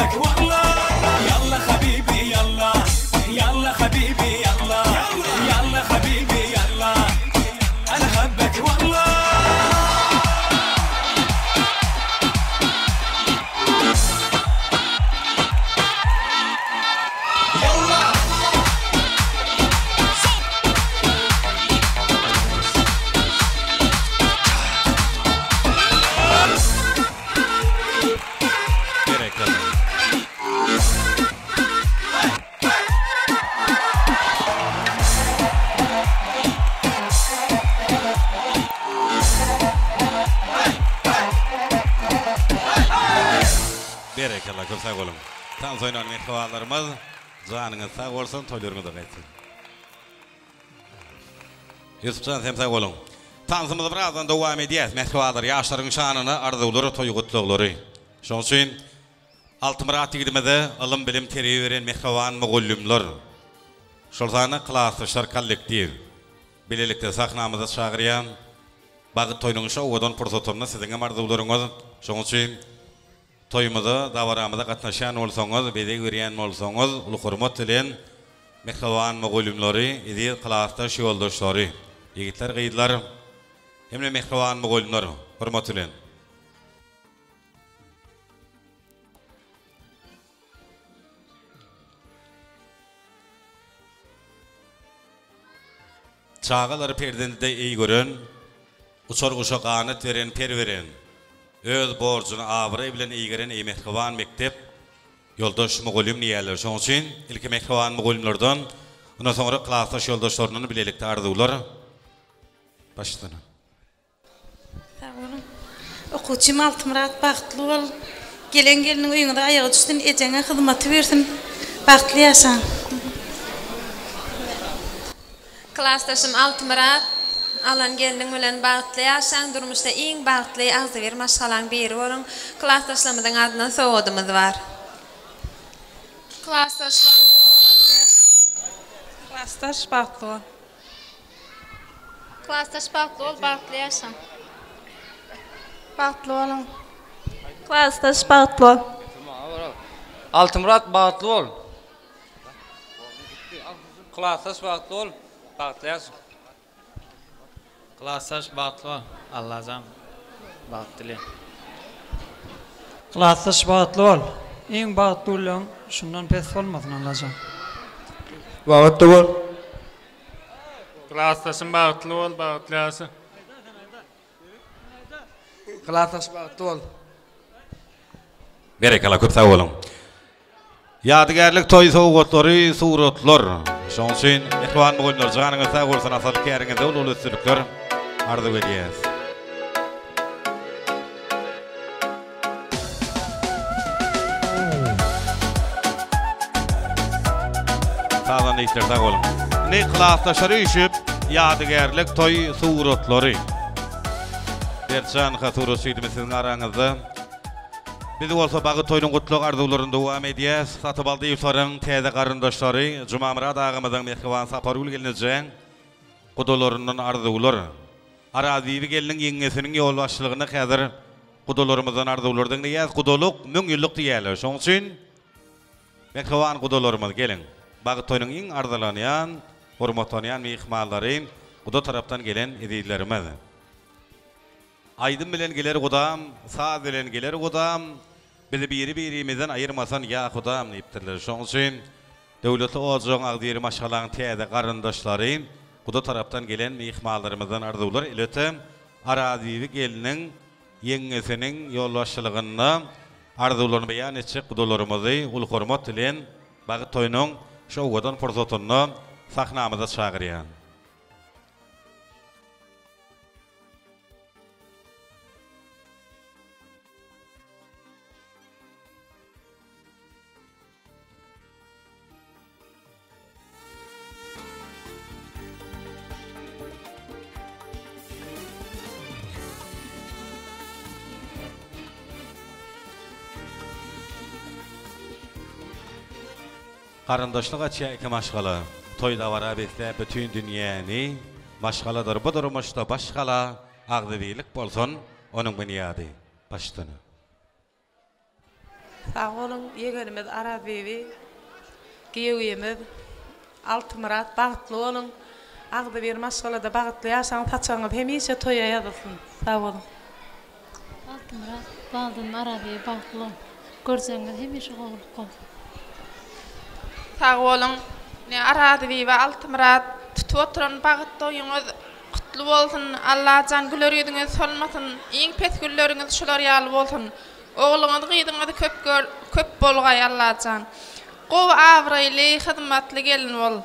S2: أحبك والله يلا حبيبي يلا يلا حبيبي يلا يلا حبيبي يلا أنا أحبك والله
S4: Berekallah, köp sağ olun. Tan soynan mehmanlarımız canınız sağ olsun, toylarınız da qaytsın. Yusufcan sen sağ olun. Tansımız birazdan devam edeceğiz. Mehmanlar yaşların şanını, arzuları, toy kutluqları. Şoň üçin Altymyrat ýigidimizde ilm bilim terbiýe beren mehman mugullimler. Şolsany klassdaşlar kollektiv. Bilelikde sahnamyza çagyrýan Bagyt toýunyň şowdan pursatyny siziň arzuwlaryňyz. Şoň üçin toýumyza, dawaramyza gatnaşan bolsaňyz, bize görýän bolsaňyz, uly hormat bilen mehman mugullimleri, idi klassdaş ýoldaşlary, ýigitler, gyýdylar, hemle mehman mugullimler, hormat bilen. Çağalar perdende iyi gören, uçar kuşa qanet veren, perveren, öz borcunu abire bilen iyi gören iyi mehkavan mektep, yoldaş mugulim niyeler. Şoň üçin ilki mehkavan mugulimlerden, ondan sonra klassdaş yoldaşlaryny bilelikde arzuwlar. Başlana.
S9: Sağ olun. Okuçym Altymyrat bagtly bol. Gelen geliniň öýüňde aýagy düşdün, ejeňe hyzmaty bersin. Bagtly ýaşaň.
S12: Klassdaşym Altymyrat, alan geliniň bilen bagtly ýaşaň, durmuşda iň bagtly agzybir maşgalaň biri bolan. Klassdaşlarymyň adyna sowgadymyz bar.
S7: Klassdaş bagtly bol.
S10: Klassdaş bagtly bol, bagtly ýaşaň.
S7: Bagtly bolun.
S10: Klassdaş bagtly bol.
S13: Altymyrat bagtly bol. Klassdaş bagtly bol. Bagtly ýaşaň.
S14: Klassdaş bagtly bol. Allahjam bagtly.
S15: Klassdaş bagtly bol. Iň bagtly bolan şundan pes bolmasyn Allahjam.
S13: Bagtly bol.
S14: Klassdaşym bagtly bol, bagtly ýaşaň.
S13: Klassdaş bagtly bol.
S4: Berekallah, köp sağ olun. Ýadygärlik toý sowgatlary, suratlar. Şoň üçin mehman mugulimler janyňyz sağ bolsun, asal käriňizde uly sürükler arzu edýäs. Sağdan eýtler sağ olun. Ne klassdaşlary üşüp ýadygärlik toý suratlary. Berçan hatura süýdümi siziň araňyzda. Biz bolsa Bagyt toýunyň gutluk arzuwlaryny dowam edýäs. Satyp aldy ýurtlaryň täze garyndaşlary, Jumamyrat agymyzyň mehman saparyl gelinjeň gudalarynyň arzuwlary. Arazibi geliniň ýeňesiniň ýol başçylygyny häzir gudalarymyzdan arzuwlardan diýäs, gudaluk müň ýyllyk diýerler. Şoň üçin mehman gudalarymyz gelin. Bagyt toýunyň iň arzulanýan, hormatlanýan mehmanlary guda tarapdan gelen edillerimiz. Aydın bilen geler gudam, saz bilen geler gudam, bizi biri-birimizden ayırmasan ya gudam diýipdirler. Şoň üçin döwletli ojagyň agdyry maşgalaň täze garyndaşlary, guda tarapdan gelen mehmanlarymyzdan arzuwlar ileti arazibi geliniň ýeňesiniň ýolbaşçylygyny arzuwlaryny beýan etjek gudalarymyzy uly hormat bilen Bagyt toýunyň şowgadan pursatyny sahnamyza çagyrýan. Qarindaşlyk açýa iki maşgala. Toýda wara betlä bütün dünýäni maşgaladyr. Bu durmuşda başgala agdybilik bolsun, onuň bunyady. Başlana.
S7: Sağ olun, yegenimiz Arabevi, Giyevimiz, Altımrat, bağıtlı olun. Ağda bir maşgalada bağıtlı yaşan taçanız hemişe toya yazılsın. Sağ olun.
S16: Altımrat, bağdım Arabevi, bağıtlı olun. Görseniz hemişe qoğulup qol.
S7: Sağ olun, ne Arabevi ve Altımrat, tutup oturan bağıtlı oyunuz kutlu olsun. Allah can gülörüydünüz solmasın. İyin pet gülörünüz şular yalı olsun. Oğlunuz gıydınız köp bolgay Allah can. Qov avraylı, hizmetli gelin ol.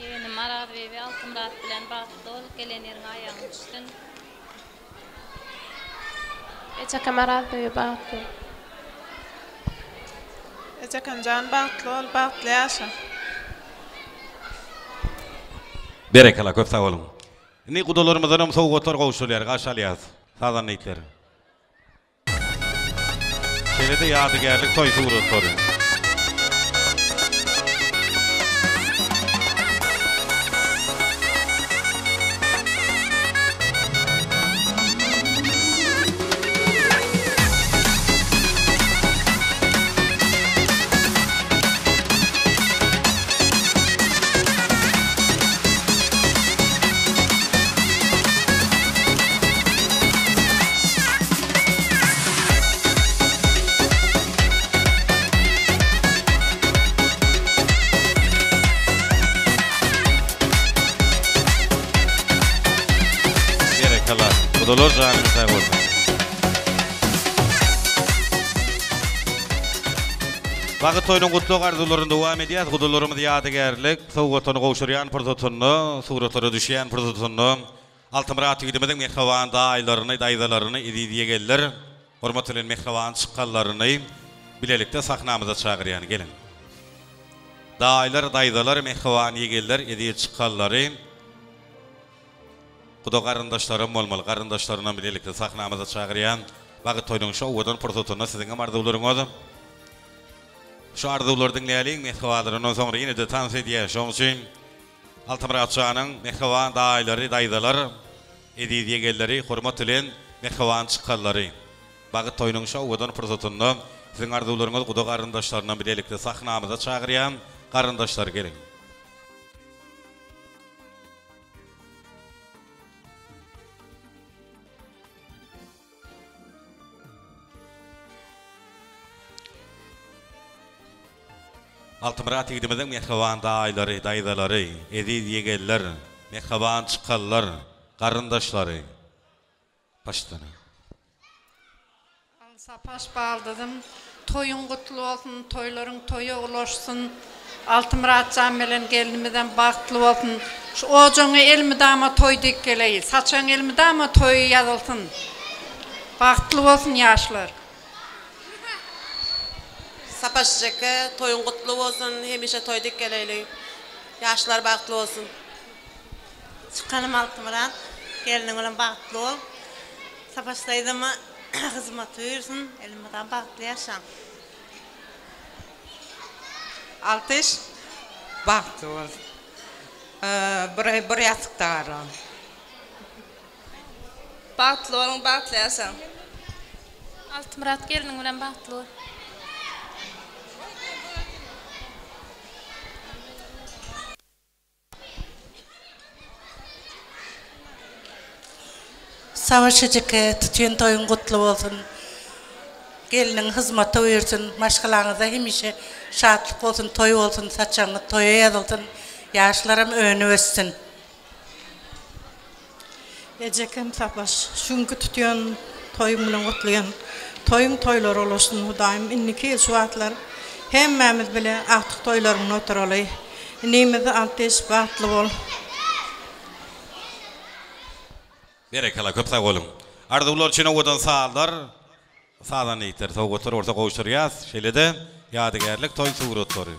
S16: Yeğenim Arabevi Altımrat bilen bağıtlı ol, gelen yerin ayağını düşsün.
S7: Ecekam Arabevi bağıtlı ol. Ecekam can bağıtlı ol, bağıtlı yaşa.
S4: Berekala köp sağ olun. Ni kudalarımızdan soğuklar qowşulýar, gaşalýar. Sazan neytler. Şeýlede ýadygerlik toý suratları. Kudalar canım sağ olsun. Wagt toýunyň gutluq arzularynda dowam edýär. Kudalarymyz ýadygerlik, sowgatany gowşurýan pursatyny, suratlary düşýän pursatyny, Altımrat ýigidimiziň mehriban daýlaryny, daýzalaryny edidiýe geller. Hormatly mehriban çykanlaryny bilelikde sahnamyza çagyrýan gelin. Daýlar, daýzalar, mehriban ýigiller, edidiýe çykanlary Kuda qarindaşlarım bolmaly, qarindaşlaryna bilelikde sahnamyza çagyrýan wagt toýunyň şowdan pursatyny siziň arzuwlaryňyz. Şu arzuwlary dinleýälik, mehribanlaryny soňra ýene de tanys edýär. Şoň üçin Altımrat çanyň mehriban daýlary, daýzalar, edidiýe gelleri, hormat bilen mehriban çykanlary. Wagt toýunyň şowdan pursatyny siziň arzuwlaryňyz kuda qarindaşlaryna bilelikde sahnamyza çagyrýan qarindaşlar gelin. Altımrat ýigidimiziň mehriban daýlary, daýzalary, edidiýe geller, mehriban çykanlar, garyndaşlary. Başlana.
S8: Sapaş baldydım. Toyun gutlu olsun, toylaryň toyu ulaşsın. Altımrat can bilen gelinimizden bagtly bolsun. Şu ojaňy elmidama toy dik geleýi, saçaň elmidama toy ýazylsyn. Bagtly bolsun ýaşlar.
S17: Sapaşjeke toyun gutlu bolsun, hemişe toydyk geleylik. Ýaşlar bagtly bolsun.
S8: Çykanym Altımrat, geliniň bilen bagtly ol. Sapaşdaýdymy hyzmat ýürsin, elimden bagtly ýaşan.
S18: Altış bagtly bol. Bir ýasykda garan.
S7: Bagtly bolun, bagtly ýaşan.
S16: Altımrat geliniň bilen bagtly ol.
S19: Savaşıcıke tütüyen toyun kutlu olsun. Gelinin hizmeti uyursun. Maşgalaňyzda hemişe şatlyk olsun, toy olsun, saçaňyz toya ýazylsyn. Ýaşlarym öňüne össün.
S20: Ejekem sapaş, şuňky tütüyen toyum bilen gutlayan. Toyum toylar olaşsyn, Hudaýym inniki şuwatlar. Hemmämiz bilen aktyk toylaryny oturaly. Nemiz anteş bagtly bol.
S4: Berekala köp sağ olun. Arzuwlar üçin owadan sağlar. Sağdan eýter, sowgatlar orta gowşurýar. Şeýlede ýadygerlik toy suratlary.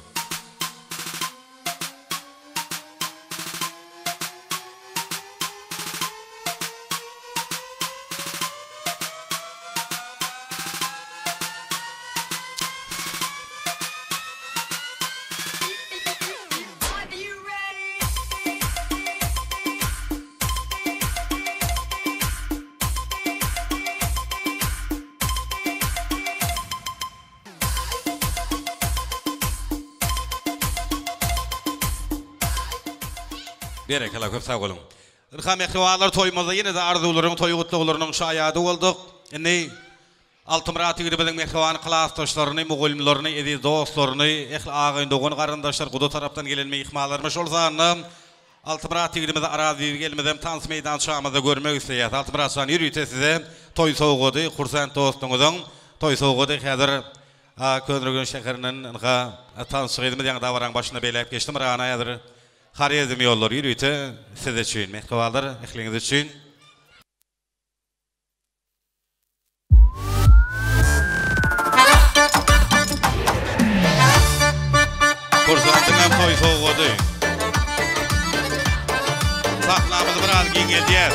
S4: Berekala köp sağ olun. Irham ehliwalar toymazda yine de arzuwlaryň toýgutlyklarynyň şaýady boldyk. Indi Altymrat ýigidimiň mehriwan klassdaşlaryny, mugallimlaryny, edi dostlaryny, ehli agyndygyň garandaşlar guda tarapdan gelen mehmanlarmy şolsany Altymrat ýigidimiň araziýe gelmeden tans meýdan şamyda görmek isleýär. Altymrat şan ýürüýte size toý sowgady, kursant dostuňyzyň toý sowgady häzir Könrügün şäheriniň tanşygymy ýa-da dawaraň başyna beýläp geçdim. Rana ýadyr Haryazym ýollar ýürüýte size üçin, mehriwanlar, ehliňiz üçin. Kursantyňam toý sowgady. Sahnamyzy biraz giňelýär.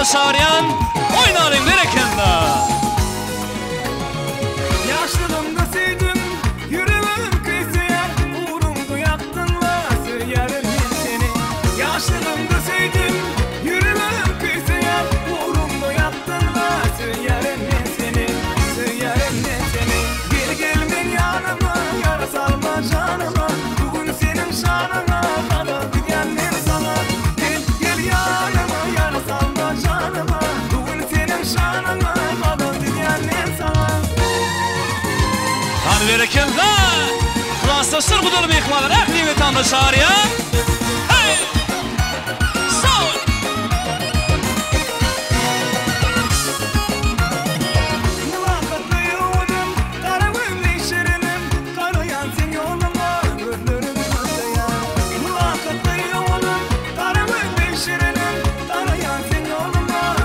S11: Saryan oynarım berekende.
S2: Yaşlılığımda sevdim, yüreğim kıyısıya, uğrumda yaktınla söylerim seni. Yaşlılığımda sevdim, yüreğim kıyısıya, uğrumda yaktınla söylerim seni. Söylerim seni. Gel gelmen yanıma, yara salma canıma, bugün senin şanına kadar diyenler sana. Gel gel yanıma, yara salma canıma, bugün senin şanına kadar diyenler sana.
S11: Han berekende. Klasdaşlar gudaly mehmanlar, ähliňe tandaşar ya. Hey! Sağ ol.
S2: Tarayan sen yoluma,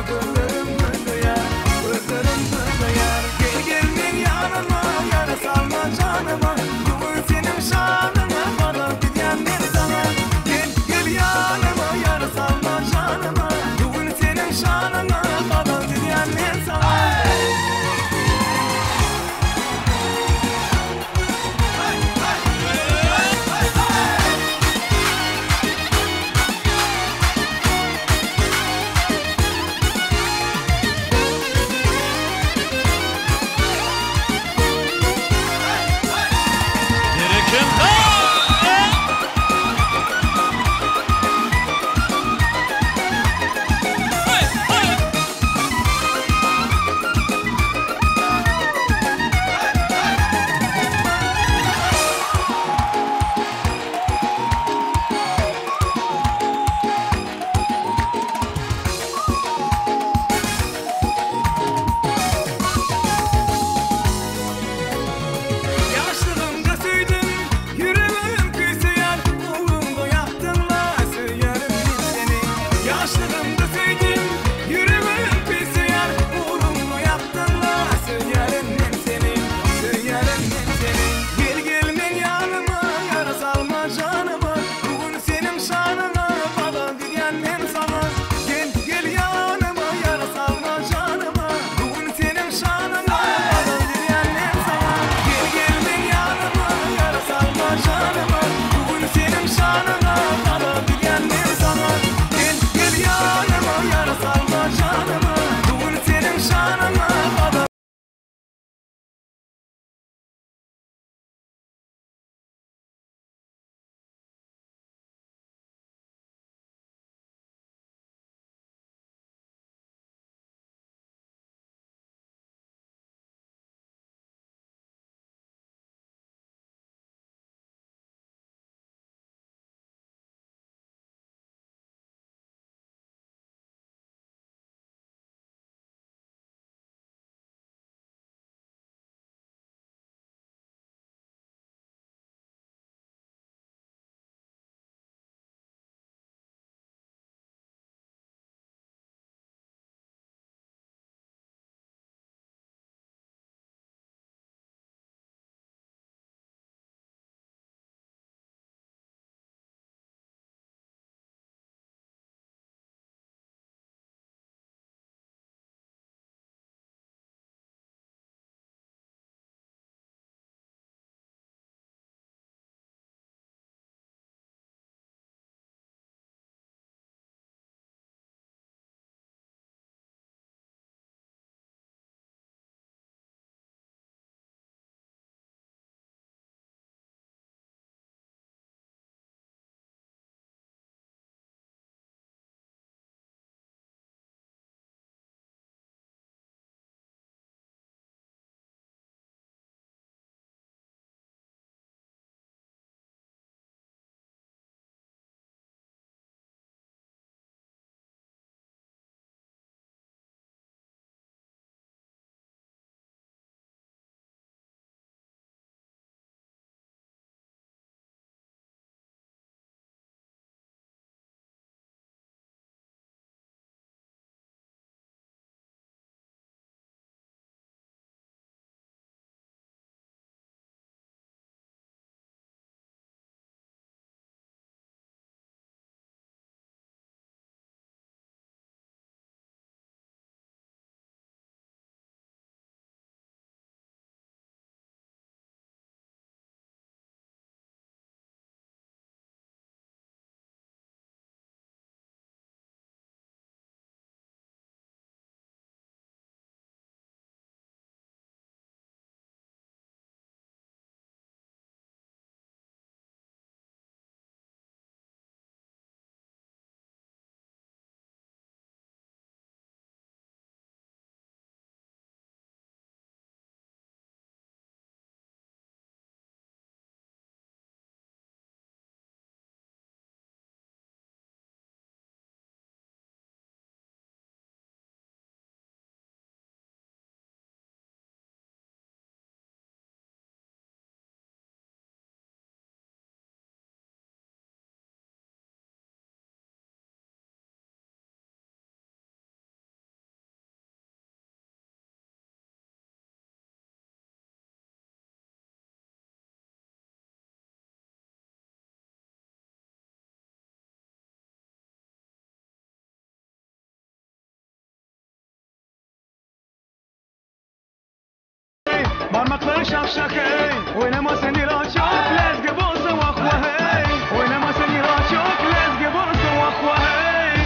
S2: parmakları şakşak hey. Oynama sen ila çok lezge bolsa vakva hey. Oynama sen ila çok lezge bolsa vakva hey.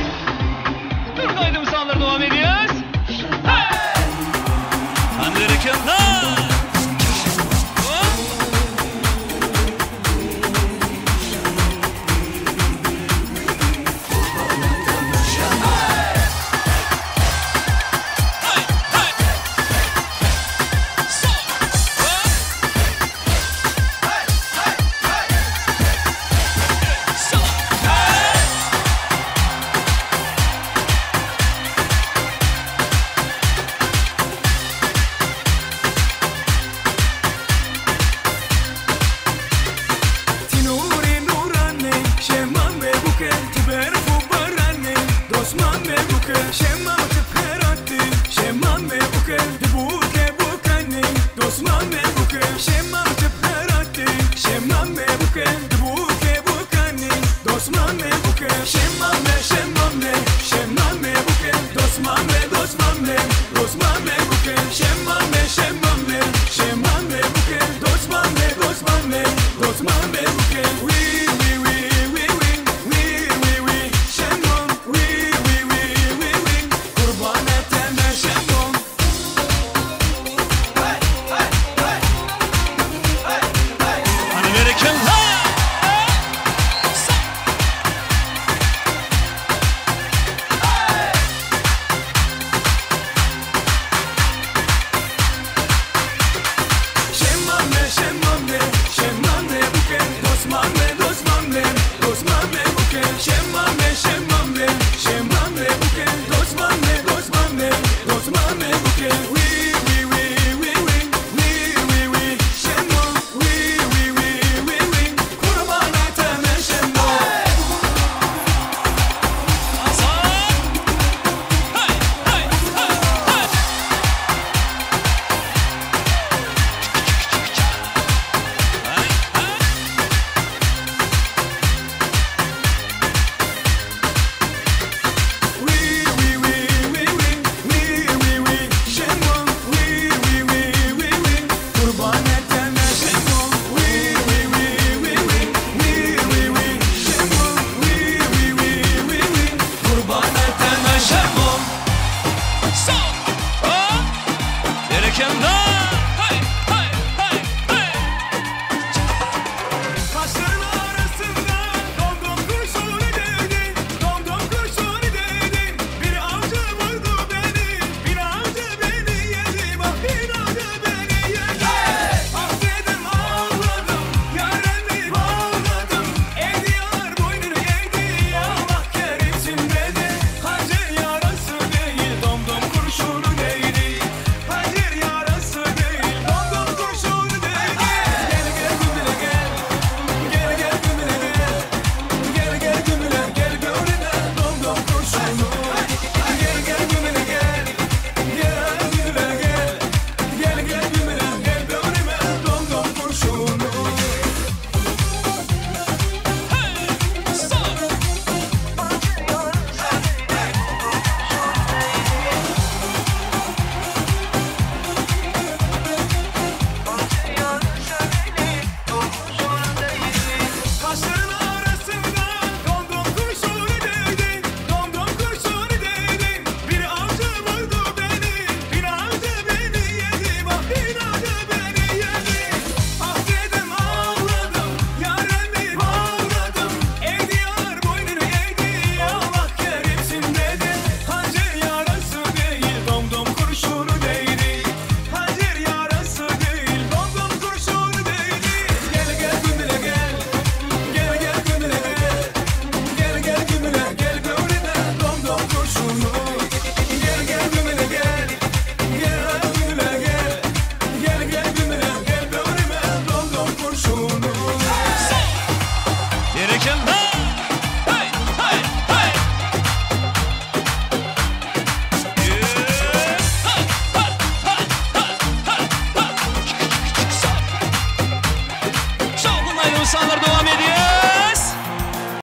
S11: Dur koydum sanları devam ediyoruz. Hey! Amerika'da.
S2: Shema me, shema